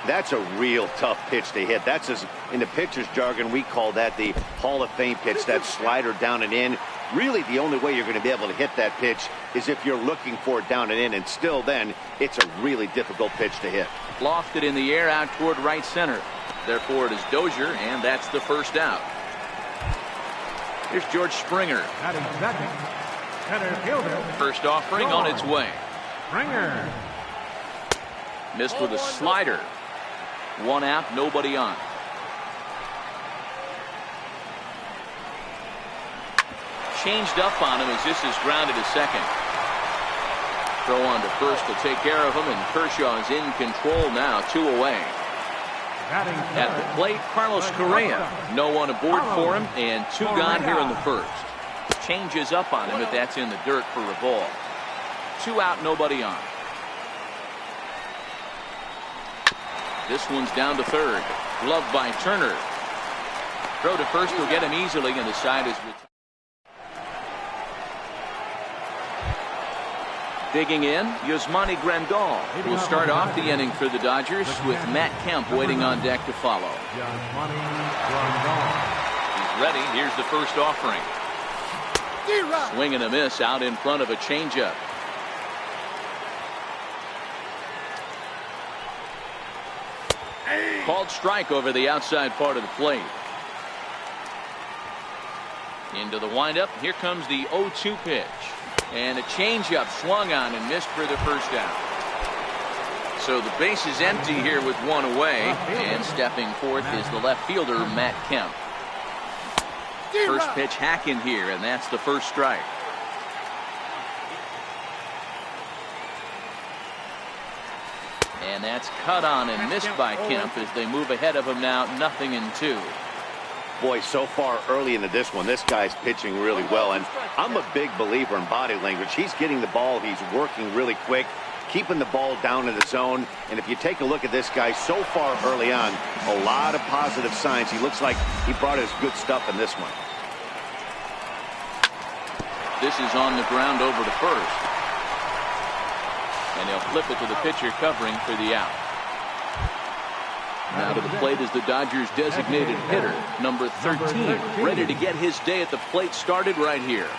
That's a real tough pitch to hit. That's, as in the pitcher's jargon, we call that the Hall of Fame pitch. That slider down and in. Really, the only way you're going to be able to hit that pitch is if you're looking for it down and in, and still then, it's a really difficult pitch to hit. Lofted in the air out toward right center. Therefore, it is Dozier, and that's the first out. Here's George Springer. Batting second. Center fielder. First offering on its way. Springer. Missed with a slider. One out, nobody on. Changed up on him as this is grounded to second. Throw on to first to take care of him, and Kershaw is in control now, 2 away. At the plate, Carlos Correa. No one aboard for him, and 2 gone here in the first. Changes up on him, but that's in the dirt for a ball. 2 out, nobody on. This one's down to third. Gloved by Turner. Throw to first will get him easily, and the side is retired. Digging in, Yasmani Grandal will start off the inning for the Dodgers with Matt Kemp waiting on deck to follow. He's ready. Here's the first offering. Swing and a miss out in front of a changeup. Called strike over the outside part of the plate. Into the windup. Here comes the 0-2 pitch. And a changeup swung on and missed for the first out. So the base is empty here with 1 away. And stepping forth is the left fielder, Matt Kemp. First pitch hack in here, and that's the first strike. And that's cut on and missed by Kemp as they move ahead of him now, 0-2. Boy, so far early into this one, this guy's pitching really well, and I'm a big believer in body language. He's getting the ball, he's working really quick, keeping the ball down in the zone, and if you take a look at this guy so far early on, a lot of positive signs. He looks like he brought his good stuff in this one. This is on the ground over to first, and he'll flip it to the pitcher covering for the out. Now to the plate is the Dodgers' designated hitter, number 13, ready to get his day at the plate started right here.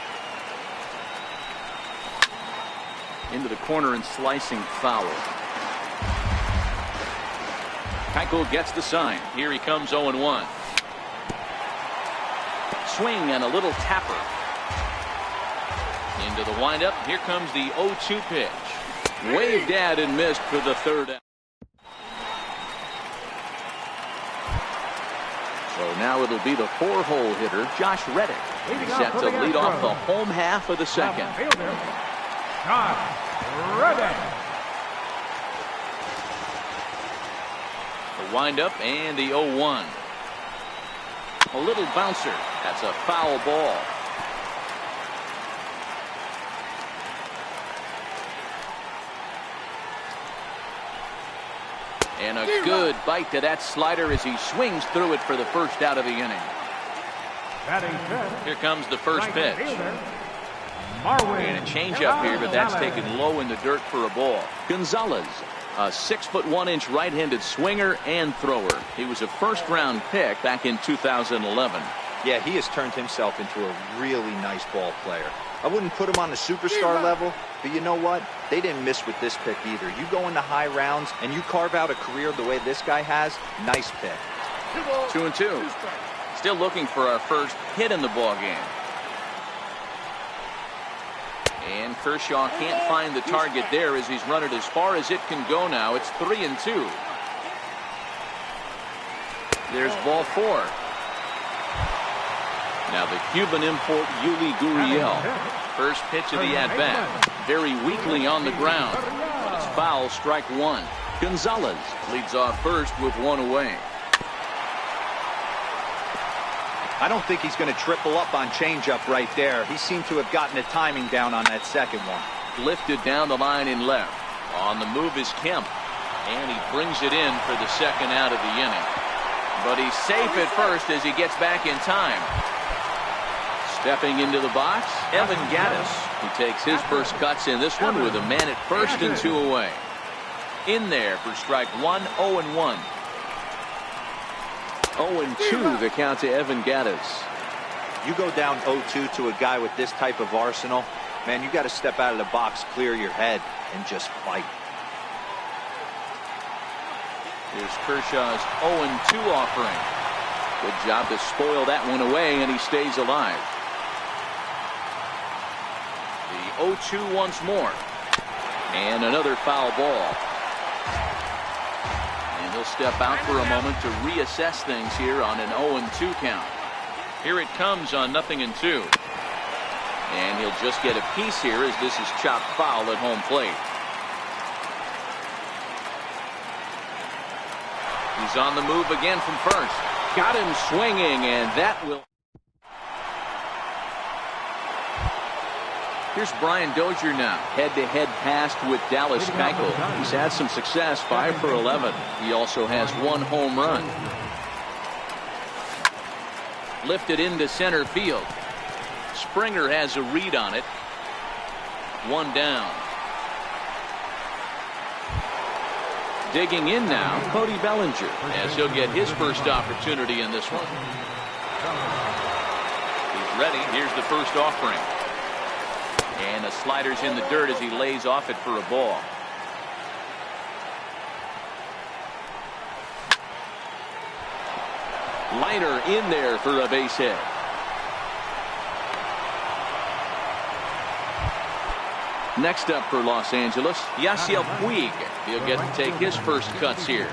Into the corner and slicing foul. Keuchel gets the sign. Here he comes 0-1. Swing and a little tapper. Into the windup. Here comes the 0-2 pitch. Waved at and missed for the third out. So now it'll be the 4-hole hitter, Josh Reddick. He's set to lead off the home half of the second. The windup and the 0-1. A little bouncer. That's a foul ball. And a good bite to that slider as he swings through it for the first out of the inning. Here comes the first pitch. And a changeup here, but that's taken low in the dirt for a ball. Gonzalez, a 6'1" right-handed swinger and thrower. He was a first-round pick back in 2011. Yeah, he has turned himself into a really nice ball player. I wouldn't put him on the superstar level, but you know what? They didn't miss with this pick either. You go into high rounds and you carve out a career the way this guy has, nice pick. 2-2. Still looking for our first hit in the ball game. And Kershaw can't find the target there as he's run it as far as it can go now. It's 3-2. There's ball 4. Now the Cuban import Yuli Gurriel. First pitch of the at-bat. Very weakly on the ground. But it's foul, strike 1. Gonzalez leads off first with 1 away. I don't think he's going to triple up on changeup right there. He seemed to have gotten the timing down on that second one. Lifted down the line in left. On the move is Kemp. And he brings it in for the second out of the inning. But he's safe at first as he gets back in time. Stepping into the box, Evan Gattis. He takes his first cuts in this one with a man at first and 2 away. In there for strike 1, 0-1. 0-2 the count to Evan Gattis. You go down 0-2 to a guy with this type of arsenal, man, you got to step out of the box, clear your head, and just fight. Here's Kershaw's 0-2 offering. Good job to spoil that one away, and he stays alive. The 0-2 once more. And another foul ball. And he'll step out for a moment to reassess things here on an 0-2 count. Here it comes on 0-2. And he'll just get a piece here as this is chopped foul at home plate. He's on the move again from first. Got him swinging, and that will. Here's Brian Dozier now. Head-to-head pass with Dallas Keuchel. He's had some success, 5 for 11. He also has 1 home run. Lifted into center field. Springer has a read on it. 1 down. Digging in now, Cody Bellinger, as he'll get his first opportunity in this one. He's ready. Here's the first offering. And the slider's in the dirt as he lays off it for a ball. Liner in there for a base hit. Next up for Los Angeles, Yasiel Puig. He'll get to take his first cuts here.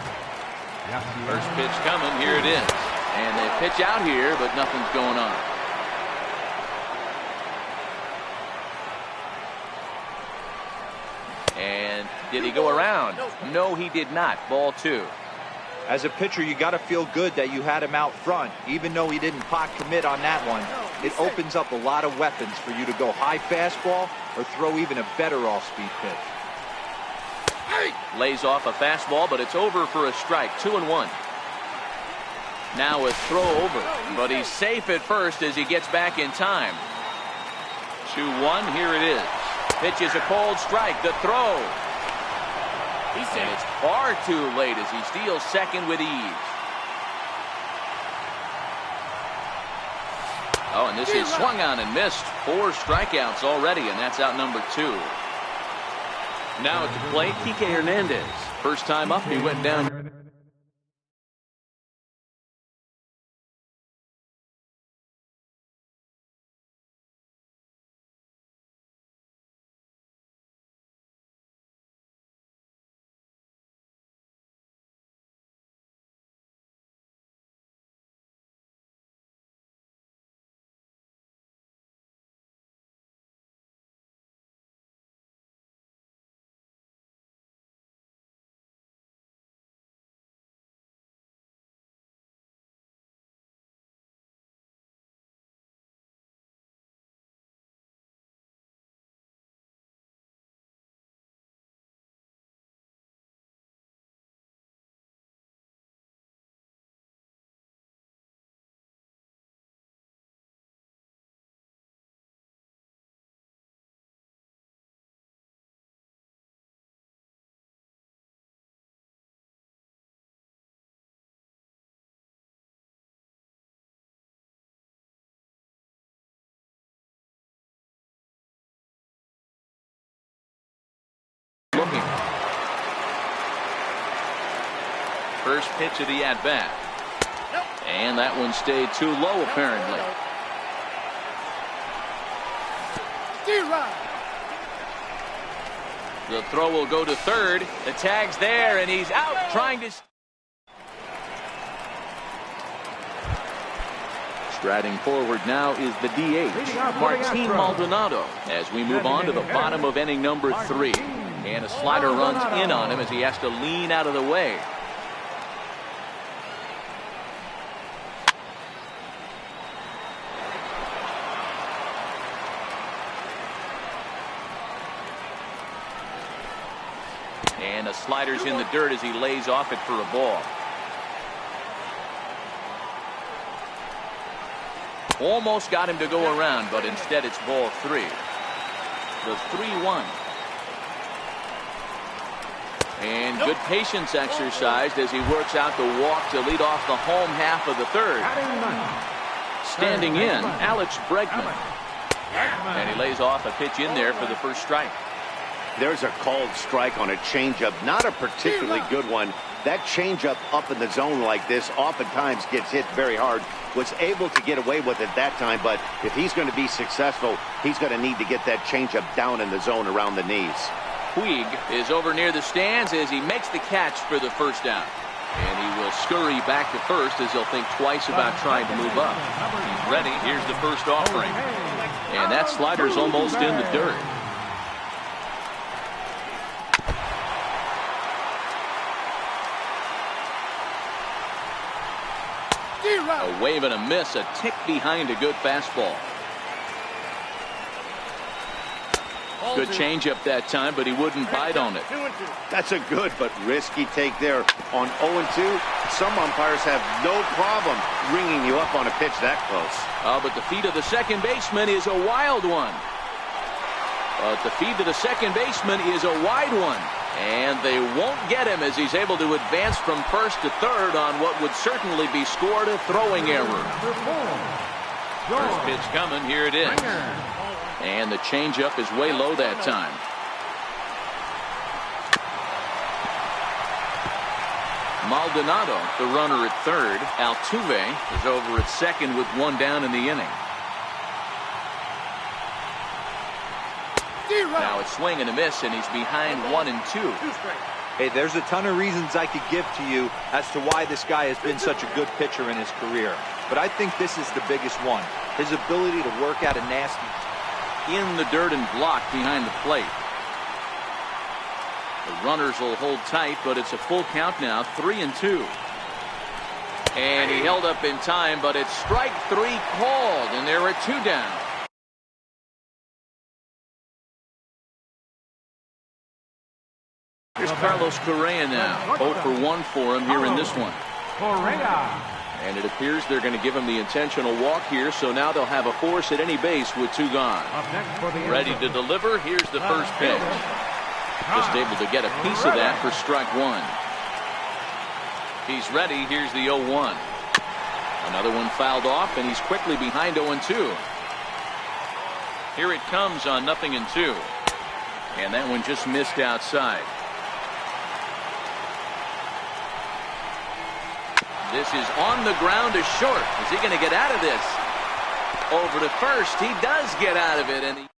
First pitch coming. Here it is. And they pitch out here, but nothing's going on. And did he go around? No, he did not. Ball 2. As a pitcher, you got to feel good that you had him out front, even though he didn't pot commit on that one. It opens up a lot of weapons for you to go high fastball or throw even a better off-speed pitch. Lays off a fastball, but it's over for a strike. 2-1. Now a throw over, but he's safe at first as he gets back in time. 2-1, here it is. Pitch is a cold strike. The throw. And it's far too late as he steals second with ease. Oh, and this is swung on and missed. 4 strikeouts already, and that's out number 2. Now at the plate, Kike Hernandez. First time up, he went down. Looking. First pitch of the at-bat. And that one stayed too low, apparently. The throw will go to third. The tag's there, and he's out trying to... Striding forward now is the DH, Martin Maldonado, as we move on to the bottom of inning number 3. And a slider runs in on him as he has to lean out of the way. And a slider's in the dirt as he lays off it for a ball. Almost got him to go around, but instead it's ball 3. The 3-1. And good patience exercised as he works out the walk to lead off the home half of the third. Standing in, Alex Bregman. And he lays off a pitch in there for the first strike. There's a called strike on a changeup, not a particularly good one. That changeup up in the zone like this oftentimes gets hit very hard. Was able to get away with it that time, but if he's going to be successful, he's going to need to get that changeup down in the zone around the knees. Puig is over near the stands as he makes the catch for the first down. And he will scurry back to first as he'll think twice about trying to move up. He's ready. Here's the first offering. And that slider's almost in the dirt. A wave and a miss, a tick behind a good fastball. Good changeup that time, but he wouldn't bite on it. That's a good but risky take there. On 0-2, some umpires have no problem ringing you up on a pitch that close. But the feed of the second baseman is a wild one. The feed to the second baseman is a wide one. And they won't get him as he's able to advance from first to third on what would certainly be scored a throwing error. First pitch coming. Here it is. And the changeup is way low that time. Maldonado, the runner at third. Altuve is over at second with 1 down in the inning. Now it's swing and a miss, and he's behind 1 and 2. Hey, there's a ton of reasons I could give to you as to why this guy has been such a good pitcher in his career. But I think this is the biggest one. His ability to work out a nasty in the dirt and block behind the plate. The runners will hold tight, but it's a full count now, 3 and 2. And he held up in time, but it's strike 3 called, and there are 2 down. Here's Carlos Correa now. 0 for 1 for him here in this one. Correa. And it appears they're going to give him the intentional walk here, so now they'll have a force at any base with 2 gone. Up next for the Ready to deliver. Here's the first pitch. Just able to get a piece of that for strike 1. He's ready. Here's the 0-1. Another one fouled off, and he's quickly behind 0-2. Here it comes on 0-2. And that one just missed outside. This is on the ground to short. Is he going to get out of this? Over to first. He does get out of it. And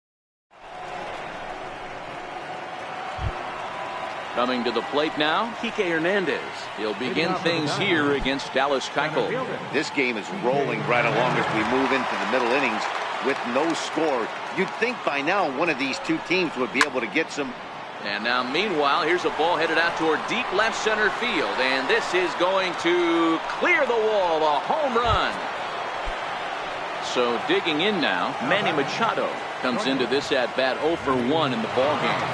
coming to the plate now, Kike Hernandez. He'll begin things here against Dallas Keuchel. This game is rolling right along as we move into the middle innings with no score. You'd think by now one of these 2 teams would be able to get some. And now, meanwhile, here's a ball headed out toward deep left center field. And this is going to clear the wall. A home run. So digging in now, Manny Machado comes into this at-bat 0 for 1 in the ballgame.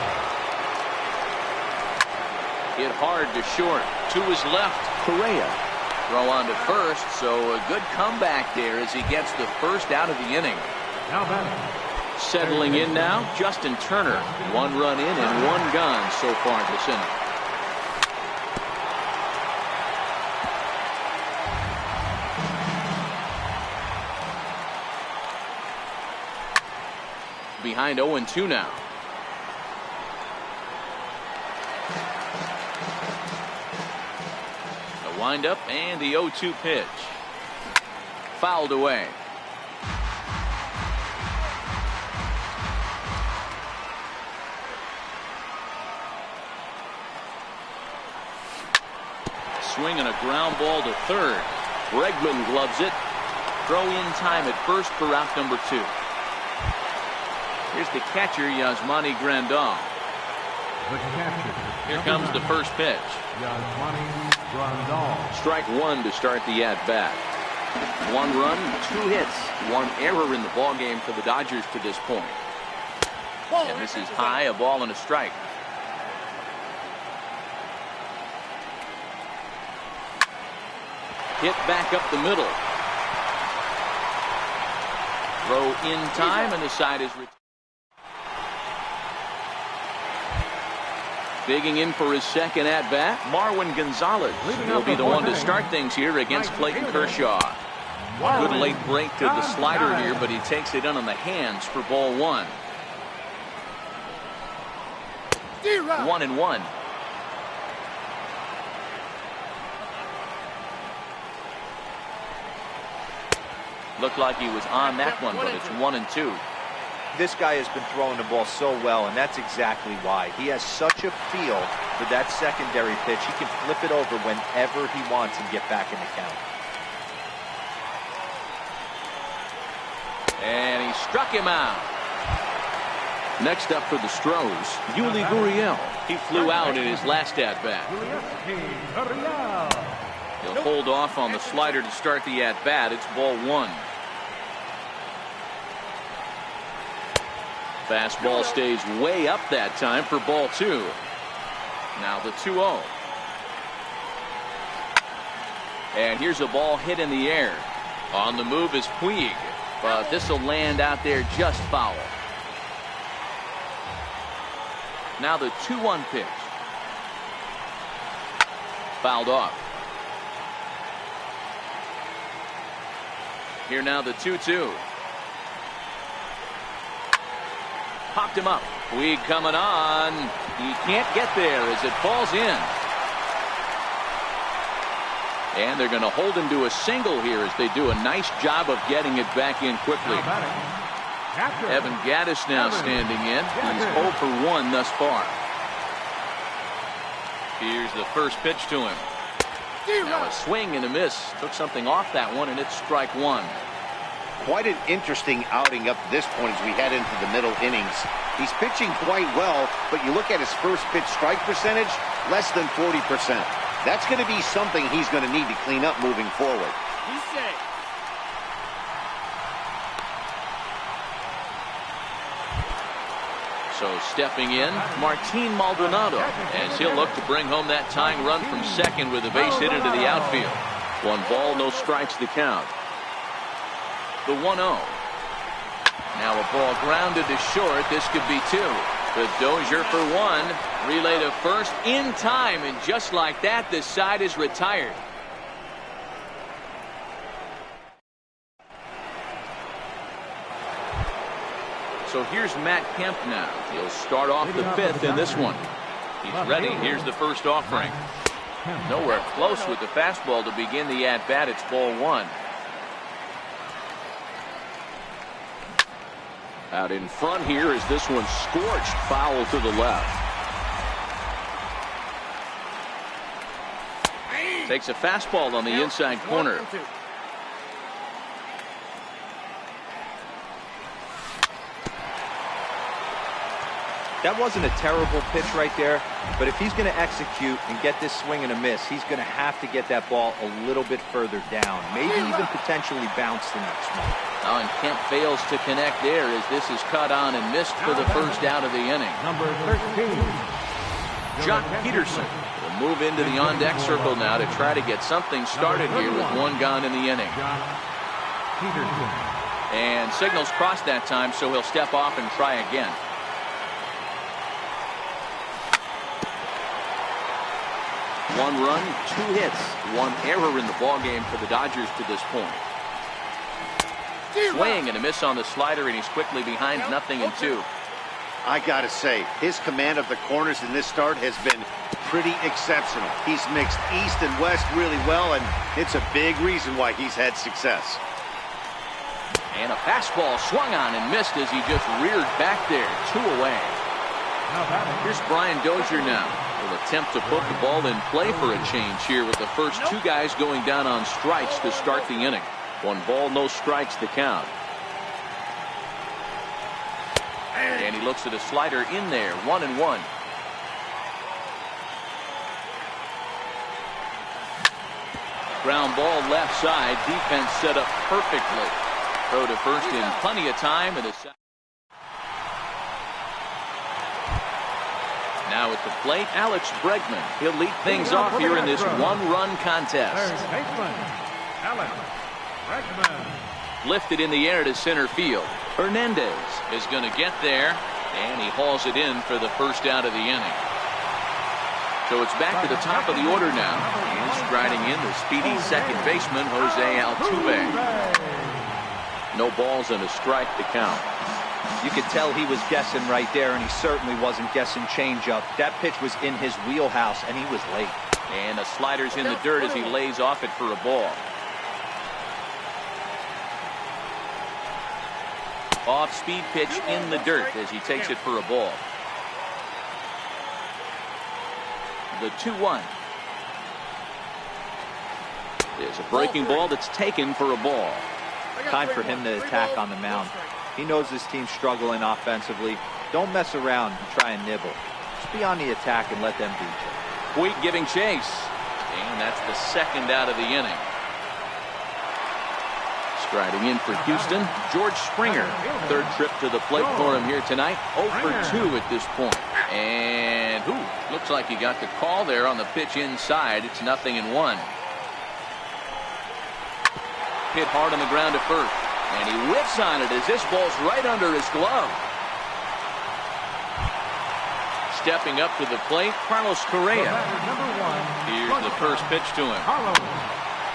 Hit hard to short. To his left, Correa. Throw on to first, so a good comeback there as he gets the first out of the inning. Now batting. Settling in now, Justin Turner. 1 run in and 1 gone so far this inning. Behind 0-2 now. The windup and the 0-2 pitch. Fouled away. Swing and a ground ball to third. Bregman gloves it. Throw in time at first for out number 2. Here's the catcher, Yasmani Grandal. The catcher. Here comes the first pitch. Yasmani Grandal. Strike 1 to start the at-bat. 1 run, 2 hits, 1 error in the ballgame for the Dodgers to this point. And this is high, a ball and a strike. Hit back up the middle. Throw in time, and the side is retired. Digging in for his second at-bat, Marwin Gonzalez will be the one to start things here against Clayton Kershaw. Good late break to the slider here, but he takes it in on the hands for ball 1. 1-1. Looked like he was on that one, but it's 1-2. This guy has been throwing the ball so well, and that's exactly why. He has such a feel for that secondary pitch. He can flip it over whenever he wants and get back in the count. And he struck him out. Next up for the Stros, Yuli Gurriel. He flew out in his last at-bat. He'll hold off on the slider to start the at-bat. It's ball 1. Fastball stays way up that time for ball 2. Now the 2-0. And here's a ball hit in the air. On the move is Puig, but this will land out there just foul. Now the 2-1 pitch. Fouled off. Here now the 2-2. Popped him up. Puig coming on. He can't get there as it falls in. And they're going to hold him to a single here as they do a nice job of getting it back in quickly. Evan Gattis now standing in. He's 0 for 1 thus far. Here's the first pitch to him. Now a swing and a miss. Took something off that one, and it's strike 1. Quite an interesting outing up to this point as we head into the middle innings. He's pitching quite well, but you look at his first pitch strike percentage, less than 40%. That's going to be something he's going to need to clean up moving forward. He's set. So stepping in, Martin Maldonado, as he'll look to bring home that tying run from second with a base hit into the outfield. 1 ball, no strikes the count. The 1-0. Now a ball grounded to short. This could be 2. The Dozier for 1. Relay to first in time, and just like that, the side is retired. So here's Matt Kemp now. He'll start off the 5th in this one. He's ready. Here's the first offering. Nowhere close with the fastball to begin the at-bat. It's ball 1. Out in front here is this one scorched foul to the left. Takes a fastball on the inside corner. That wasn't a terrible pitch right there, but if he's going to execute and get this swing and a miss, he's going to have to get that ball a little bit further down, maybe even potentially bounce the next one. Oh, and Kemp fails to connect there as this is cut on and missed for the first out of the inning. Number 13. Jock Peterson will move into the on-deck circle now to try to get something started here with 1 gone in the inning. Peterson. And signals crossed that time, so he'll step off and try again. One run, 2 hits, 1 error in the ballgame for the Dodgers to this point. Swing and a miss on the slider, and he's quickly behind 0-2. I got to say, his command of the corners in this start has been pretty exceptional. He's mixed east and west really well, and it's a big reason why he's had success. And a fastball swung on and missed as he just reared back there. 2 away. Here's Brian Dozier now. Will attempt to put the ball in play for a change here with the first 2 guys going down on strikes to start the inning. 1 ball, no strikes to count. And he looks at a slider in there. 1-1. Ground ball left side. Defense set up perfectly. Throw to first in plenty of time. And now at the plate, Alex Bregman. He'll lead things off here in this 1-run contest. Alex Bregman. Lifted in the air to center field. Hernandez is going to get there, and he hauls it in for the first out of the inning. So it's back to the top of the order now. And striding in the speedy second baseman, Jose Altuve. No balls and a strike to count. You could tell he was guessing right there, and he certainly wasn't guessing changeup. That pitch was in his wheelhouse, and he was late. And the slider's in the dirt as he lays off it for a ball. Off-speed pitch in the dirt as he takes it for a ball. The 2-1. There's a breaking ball that's taken for a ball. Time for him to attack on the mound. He knows his team's struggling offensively. Don't mess around and try and nibble. Just be on the attack and let them beat you. Puig giving chase. And that's the second out of the inning. Striding in for Houston, George Springer. 3rd trip to the plate for him here tonight. 0 for 2 at this point. And looks like he got the call there on the pitch inside. It's 0-1. Hit hard on the ground to first. And he whiffs on it as this ball's right under his glove. Stepping up to the plate, Carlos Correa. Here's the first pitch to him.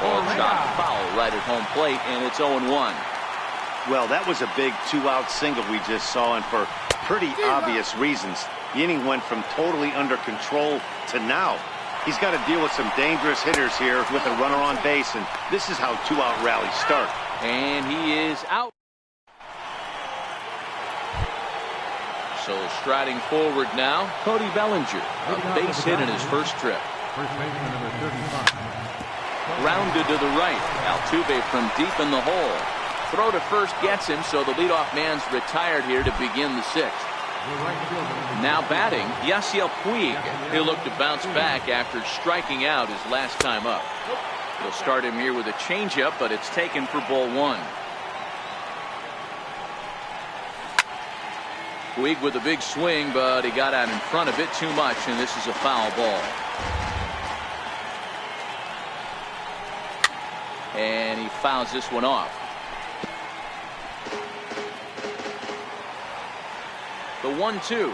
Ball shot foul right at home plate, and it's 0-1. Well, that was a big 2-out single we just saw, and for pretty obvious reasons. The inning went from totally under control to now. He's got to deal with some dangerous hitters here with a runner on base, and this is how 2-out rallies start. And he is out. So striding forward now, Cody Bellinger. A base hit in his first trip. First baseman number 35. Grounded to the right. Altuve from deep in the hole. Throw to first gets him, so the leadoff man's retired here to begin the 6th. right fielder. Now batting, Yasiel Puig. He'll look to bounce back after striking out his last time up. He'll start him here with a changeup, but it's taken for ball one. Puig with a big swing, but he got out in front a bit too much, and this is a foul ball. And he fouls this one off. The 1-2.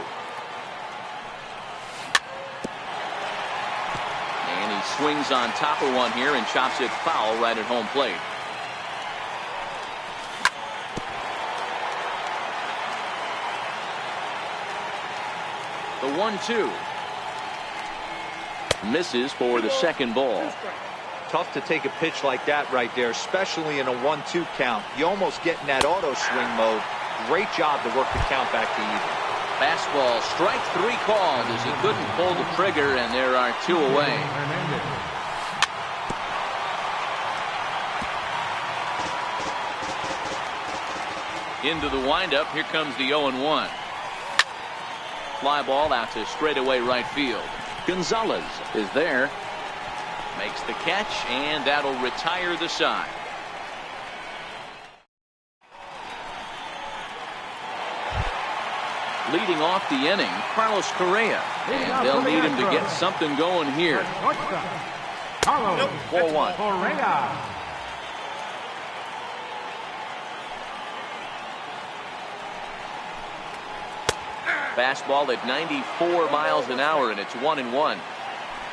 And he swings on top of one here and chops it foul right at home plate. The 1-2. Misses for the second ball. Tough to take a pitch like that right there, especially in a 1-2 count. You almost get in that auto swing mode. Great job to work the count back to even. Fastball, strike three called as he couldn't pull the trigger, and there are two away. Into the windup, here comes the 0-1. Fly ball out to straightaway right field. Gonzalez is there. Makes the catch, and that'll retire the side. Leading off the inning, Carlos Correa. And they'll need him to get something going here. Carlos 4-1. Correa. Fastball at 94 miles an hour, and it's 1-1.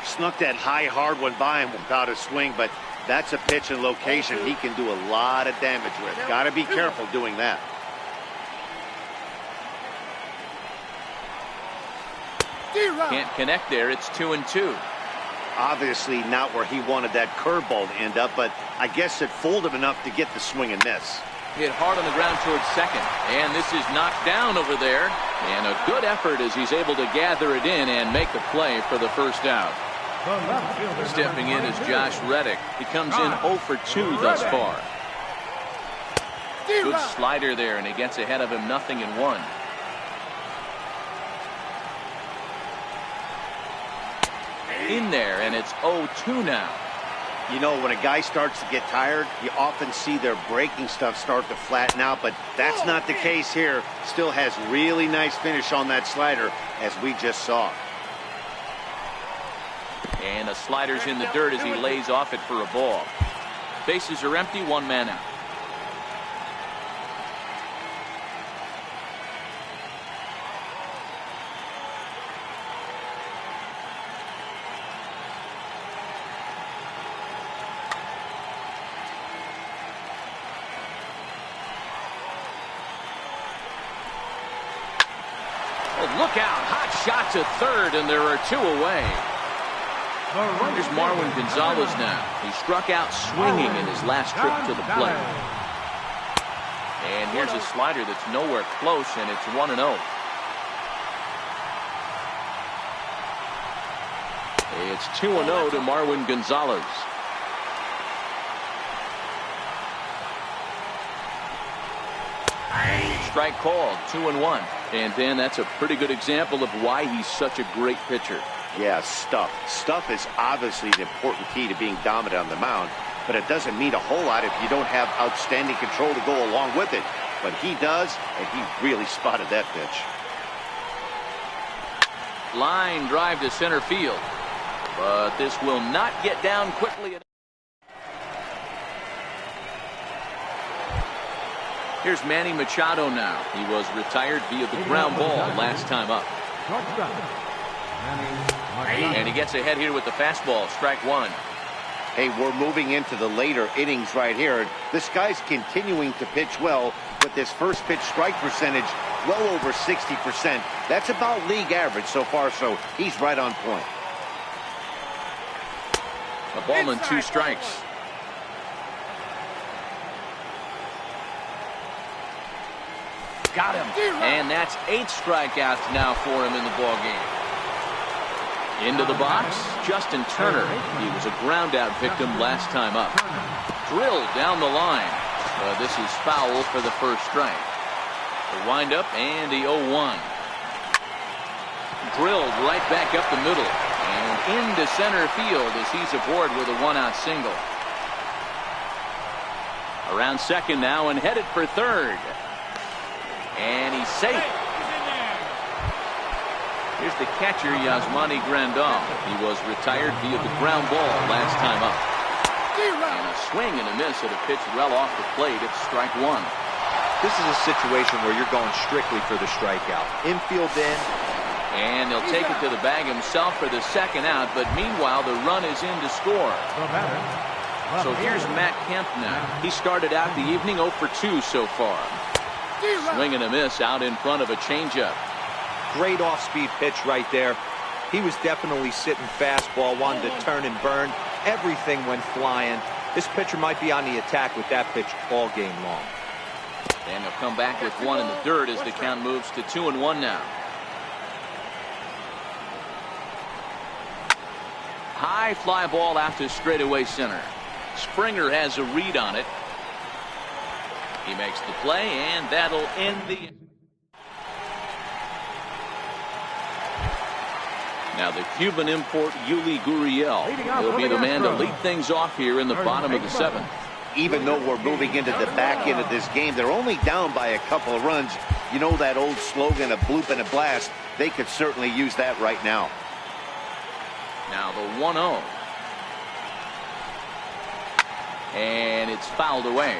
Snuck that high hard one by him without a swing, but that's a pitch and location he can do a lot of damage with. Got to be careful doing that. Can't connect there. It's 2-2. Obviously not where he wanted that curveball to end up, but I guess it fooled him enough to get the swing and miss. Hit hard on the ground towards second, and this is knocked down over there, and a good effort as he's able to gather it in and make the play for the first out. Stepping in is Josh Reddick. He comes in 0 for 2 thus far. Good slider there, and he gets ahead of him 0-1. In there, and it's 0-2 now. You know, when a guy starts to get tired, you often see their breaking stuff start to flatten out, but that's not the case here. Still has really nice finish on that slider, as we just saw. And the slider's in the dirt as he lays off it for a ball. Bases are empty, one man out. Look out, hot shot to third, and there are two away. Here's Marwin Gonzalez now. He struck out swinging in his last trip to the plate. And here's a slider that's nowhere close, and it's 1-0. It's 2-0 to Marwin Gonzalez. Strike called, 2-1. And Dan, that's a pretty good example of why he's such a great pitcher. Yeah, stuff. Stuff is obviously an important key to being dominant on the mound, but it doesn't mean a whole lot if you don't have outstanding control to go along with it. But he does, and he really spotted that pitch. Line drive to center field. But this will not get down quickly. Here's Manny Machado now. He was retired via the ground ball last time up. And he gets ahead here with the fastball, strike one. Hey, we're moving into the later innings right here. This guy's continuing to pitch well with his first pitch strike percentage well over 60%. That's about league average so far, so he's right on point. A ball and 2 strikes. Got him. And that's 8 strikeouts now for him in the ball game. Into the box, Justin Turner. He was a ground-out victim last time up. Drilled down the line. This is foul for the first strike. The windup and the 0-1. Drilled right back up the middle and into center field as he's aboard with a one-out single. Around second now and headed for third. And he's safe. Here's the catcher, Yasmani Grandal. He was retired via the ground ball last time up. And a swing and a miss at a pitch well off the plate. It's strike one. This is a situation where you're going strictly for the strikeout. Infield in. And he'll take it to the bag himself for the second out, but meanwhile the run is in to score. So here's Matt Kemp now. He started out the evening 0 for 2 so far. Swing and a miss out in front of a changeup. Great off-speed pitch right there. He was definitely sitting fastball, wanted to turn and burn. Everything went flying. This pitcher might be on the attack with that pitch all game long. And he'll come back with one in the dirt as the count moves to 2-1 now. High fly ball out to straightaway center. Springer has a read on it. He makes the play, and that'll end the. Now the Cuban import Yuli Gurriel will be the man to lead things off here in the bottom of the seventh. Even though we're moving into the back end of this game, they're only down by a couple of runs. You know that old slogan, a bloop and a blast. They could certainly use that right now. Now the 1-0. And it's fouled away.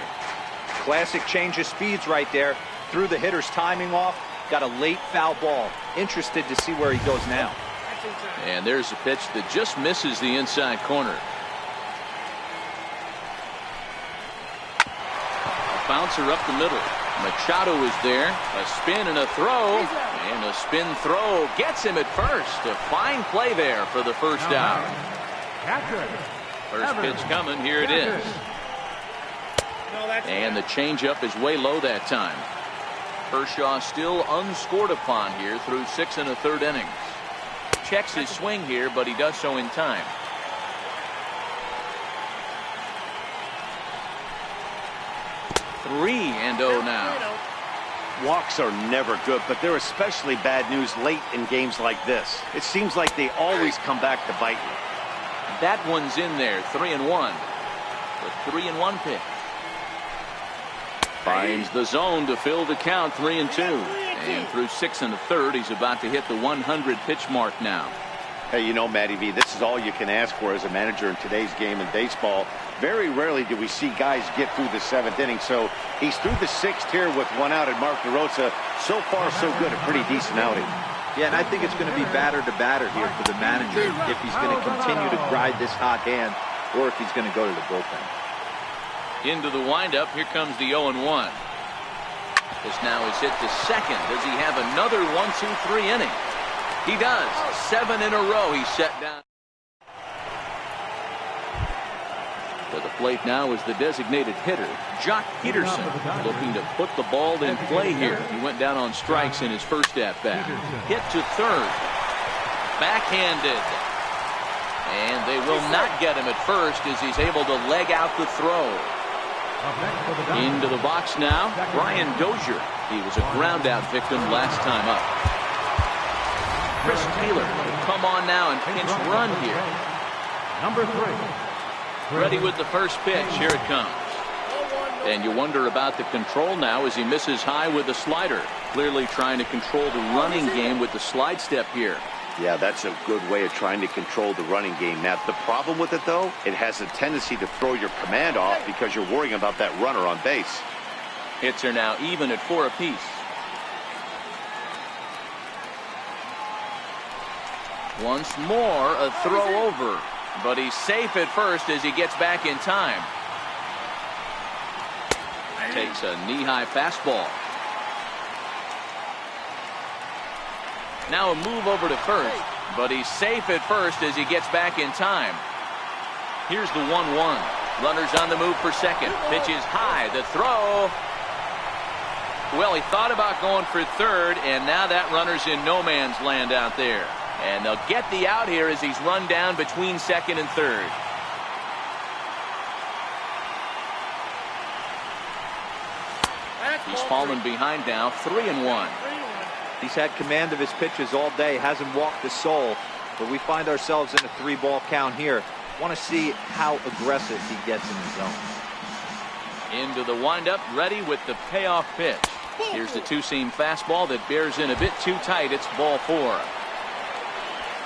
Classic change of speeds right there. Threw the hitter's timing off. Got a late foul ball. Interested to see where he goes now. And there's a pitch that just misses the inside corner. A bouncer up the middle. Machado is there. A spin and a throw. And a spin throw gets him at first. A fine play there for the first out. First pitch coming. Here it is. And the changeup is way low that time. Kershaw still unscored upon here through 6 1/3 innings. Checks his swing here, but he does so in time. Three and 0 now. Walks are never good, but they're especially bad news late in games like this. It seems like they always come back to bite you. That one's in there. 3-1. The 3-1 pitch. Finds the zone to fill the count. 3-2. And through 6 1/3, he's about to hit the 100 pitch mark now. Hey, you know, Matty V, this is all you can ask for as a manager in today's game in baseball. Very rarely do we see guys get through the 7th inning. So he's through the 6th here with 1 out, and Mark DeRosa, so far so good, a pretty decent outing. Yeah, and I think it's going to be batter to batter here for the manager if he's going to continue to ride this hot hand or if he's going to go to the bullpen. Into the windup. Here comes the 0-1. This now is hit to second. Does he have another 1-2-3 inning? He does. 7 in a row he's set down. To the plate now is the designated hitter, Jock Peterson, looking to put the ball in play here. He went down on strikes in his first at-bat. Hit to third. Backhanded. And they will not get him at first as he's able to leg out the throw. Into the box now, Brian Dozier. He was a ground-out victim last time up. Chris Taylor will come on now and pinch run here. Number 3. Ready with the first pitch. Here it comes. And you wonder about the control now as he misses high with the slider. Clearly trying to control the running game with the slide step here. Yeah, that's a good way of trying to control the running game. Now, the problem with it, though, it has a tendency to throw your command off because you're worrying about that runner on base. Hits are now even at 4 apiece. Once more, a throw over. But he's safe at first as he gets back in time. Takes a knee-high fastball. Now a move over to first, but he's safe at first as he gets back in time. Here's the 1-1. Runners on the move for second. Pitch is high. The throw. Well, he thought about going for third, and now that runner's in no man's land out there. And they'll get the out here as he's run down between second and third. He's fallen behind now, 3-1. He's had command of his pitches all day, hasn't walked a soul, but we find ourselves in a 3-ball count here. Want to see how aggressive he gets in the zone. Into the windup, ready with the payoff pitch. Here's the two-seam fastball that bears in a bit too tight. It's ball 4.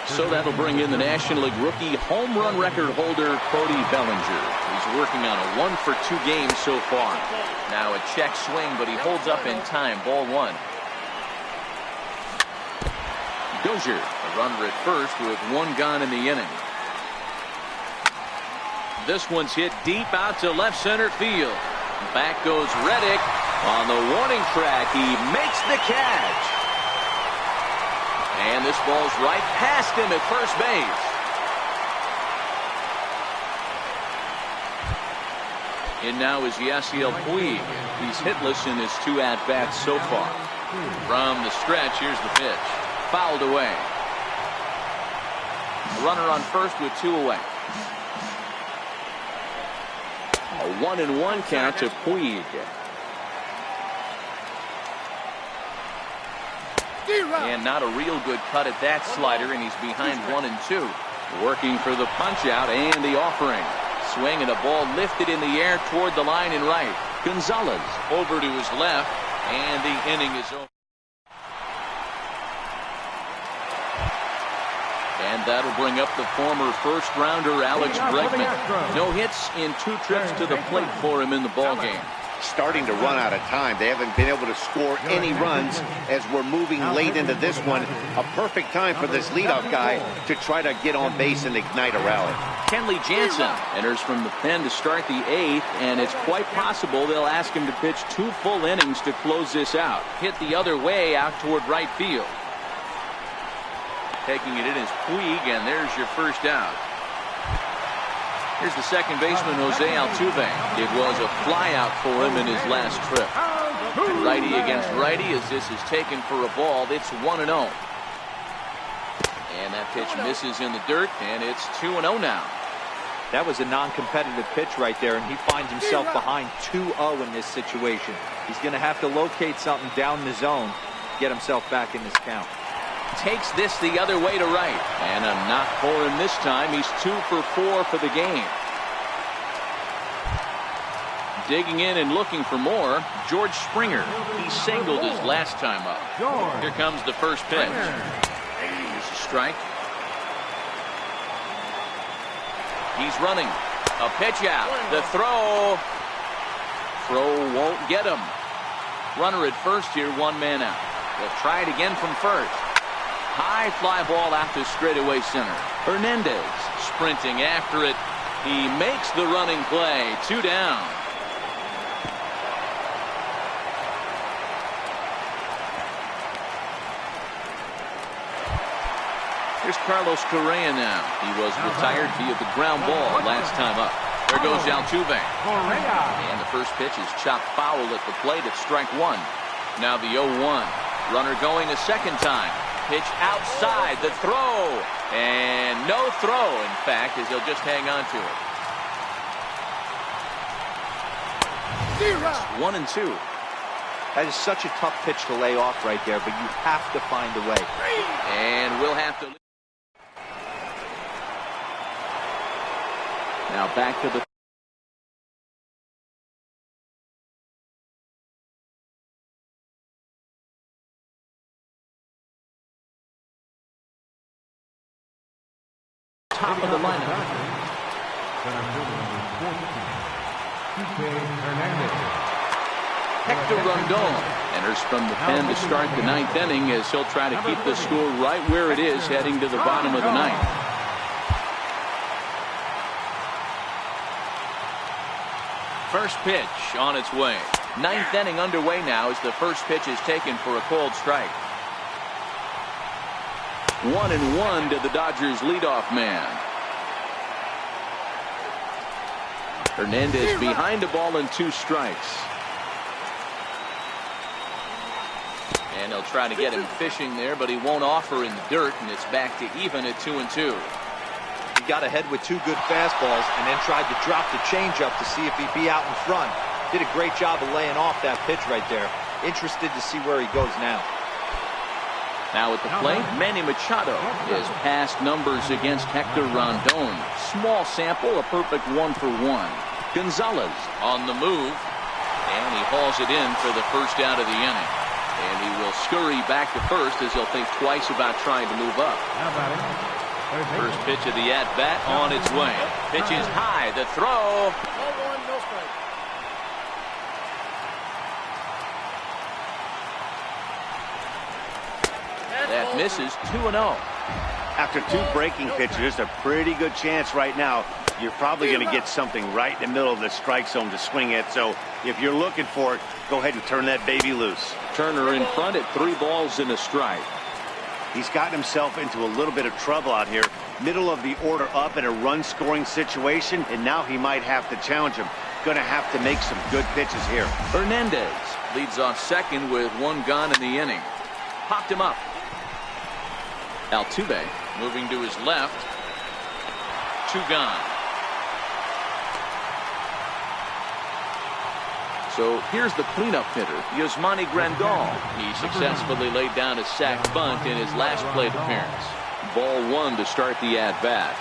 So that'll bring in the National League rookie home run record holder, Cody Bellinger. He's working on a 1-for-2 game so far. Now a check swing, but he holds up in time. Ball 1. Dozier, a runner at first with 1 gone in the inning. This one's hit deep out to left center field. Back goes Reddick on the warning track. He makes the catch. And this ball's right past him at first base. And now is Yasiel Puig. He's hitless in his 2 at-bats so far. From the stretch, here's the pitch. Fouled away. A runner on first with 2 away. A 1-1 count to Puig. And not a real good cut at that slider, and he's behind 1-2. Working for the punch out and the offering. Swing and a ball lifted in the air toward the line and right. Gonzalez over to his left, and the inning is over. And that'll bring up the former first-rounder Alex Bregman. No hits in 2 trips to the plate for him in the ballgame. Starting to run out of time. They haven't been able to score any runs as we're moving late into this one. A perfect time for this leadoff guy to try to get on base and ignite a rally. Kenley Jansen enters from the pen to start the 8th, and it's quite possible they'll ask him to pitch 2 full innings to close this out. Hit the other way out toward right field. Taking it in is Puig, and there's your first out. Here's the second baseman, Jose Altuve. It was a flyout for him in his last trip. Righty against righty as this is taken for a ball. It's 1-0. And that pitch misses in the dirt, and it's 2-0 now. That was a non-competitive pitch right there, and he finds himself behind 2-0 in this situation. He's going to have to locate something down the zone, get himself back in this count. Takes this the other way to right, and a knock for him this time. He's 2 for 4 for the game. Digging in and looking for more, George Springer. He singled his last time up. Here comes the first pitch. Here's a strike. He's running. A pitch out. The throw. Throw won't get him. Runner at first here, 1 man out. They'll try it again from first. High fly ball out to straightaway center. Hernandez sprinting after it. He makes the running play. 2 down. Here's Carlos Correa now. He was retired via the ground ball last time up. There goes Altuve. And the first pitch is chopped foul at the plate at strike 1. Now the 0-1. Runner going a second time. Pitch outside, the throw, and no throw, in fact, as he'll just hang on to it. It's 1-2. That is such a tough pitch to lay off right there, but you have to find a way. And we'll have to. Now back to the. Top of the lineup. Hector Rondon enters from the pen to start the 9th inning as he'll try to keep the score right where it is heading to the bottom of the 9th. First pitch on its way. 9th inning underway now as the first pitch is taken for a cold strike. 1-1 to the Dodgers leadoff man. Hernandez behind the ball and 2 strikes. And they'll try to get him fishing there, but he won't offer in the dirt, and it's back to even at 2-2. He got ahead with 2 good fastballs and then tried to drop the changeup to see if he'd be out in front. Did a great job of laying off that pitch right there. Interested to see where he goes now. Now at the plate, Manny Machado. His past numbers against Hector Rondon. Small sample, a perfect 1-for-1. Gonzalez on the move. And he hauls it in for the first out of the inning. And he will scurry back to first as he'll think twice about trying to move up. First pitch of the at-bat on its way. Pitch is high. The throw. That misses. 2-0. After 2 breaking pitches, there's a pretty good chance right now you're probably going to get something right in the middle of the strike zone to swing at. So if you're looking for it, go ahead and turn that baby loose. Turner in front at 3 balls and a strike. He's gotten himself into a little bit of trouble out here. Middle of the order up in a run-scoring situation, and now he might have to challenge him. Going to have to make some good pitches here. Hernandez leads off second with 1 gone in the inning. Popped him up. Altuve moving to his left. 2 gone. So here's the cleanup hitter, Yasmani Grandal. He successfully laid down a sac bunt in his last plate appearance. Ball 1 to start the at-bat.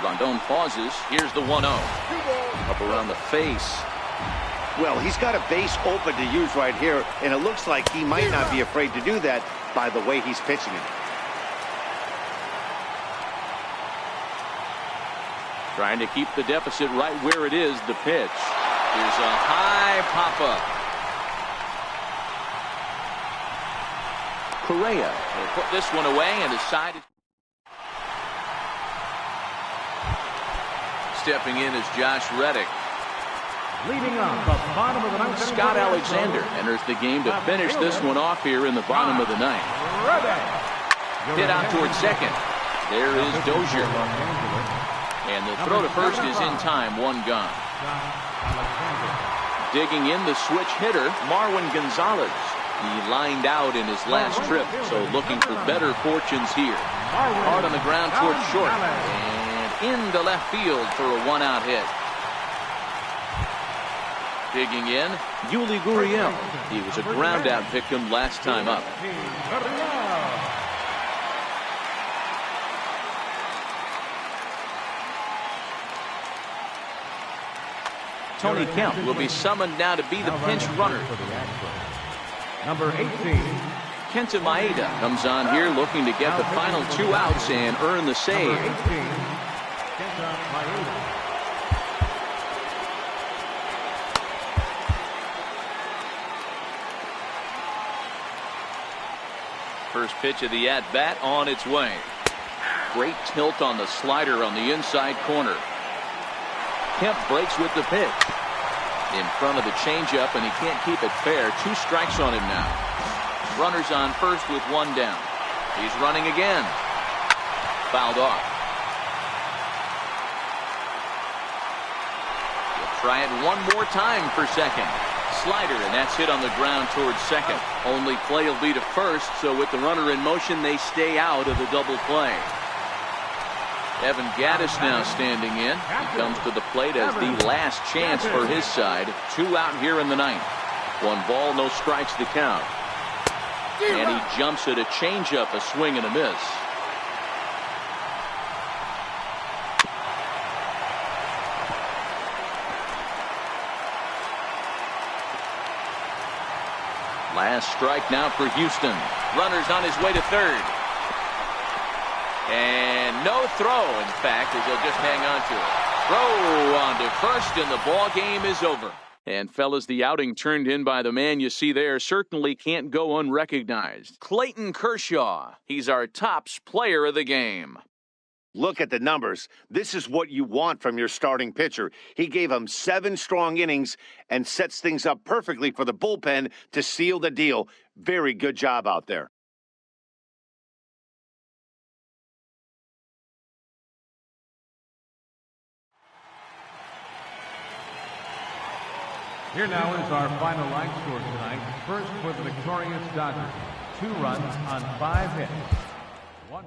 Rondon pauses. Here's the 1-0. Up around the face. Well, he's got a base open to use right here, and it looks like he might not be afraid to do that by the way he's pitching it. Trying to keep the deficit right where it is, the pitch. Here's a high pop-up. Correa will put this one away and decided. Stepping in is Josh Reddick. Leading off the bottom of the ninth. Scott Alexander enters the game to finish this one off here in the bottom of the ninth. Hit out towards second. There is Dozier. And the throw to first is in time. 1 gone. Digging in the switch hitter, Marwin Gonzalez. He lined out in his last trip, so looking for better fortunes here. Hard on the ground towards short. And into left field for a 1-out hit. Digging in, Yuli Gurriel. He was a ground-out victim last time up. Tony Kemp will be summoned now to be the pinch runner. Number 18. Kenta Maeda comes on here looking to get the final 2 outs and earn the save. Number 18. Kenta Maeda. First pitch of the at-bat on its way. Great tilt on the slider on the inside corner. Kemp breaks with the pitch. In front of the changeup, and he can't keep it fair. 2 strikes on him now. Runners on first with 1 down. He's running again. Fouled off. He'll try it 1 more time for second. Slider, and that's hit on the ground towards second. Only play will be to first, so with the runner in motion, they stay out of the double play. Evan Gattis now standing in. He comes to the plate as the last chance for his side. 2 out here in the ninth. 1 ball, no strikes to count. And he jumps at a changeup, a swing and a miss. Last strike now for Houston. Runners on his way to third. And no throw, in fact, as he'll just hang on to it. Throw on to first, and the ball game is over. And, fellas, the outing turned in by the man you see there certainly can't go unrecognized. Clayton Kershaw. He's our tops player of the game. Look at the numbers. This is what you want from your starting pitcher. He gave him 7 strong innings and sets things up perfectly for the bullpen to seal the deal. Very good job out there. Here now is our final line score tonight. First for the victorious Dodgers. 2 runs on 5 hits. 1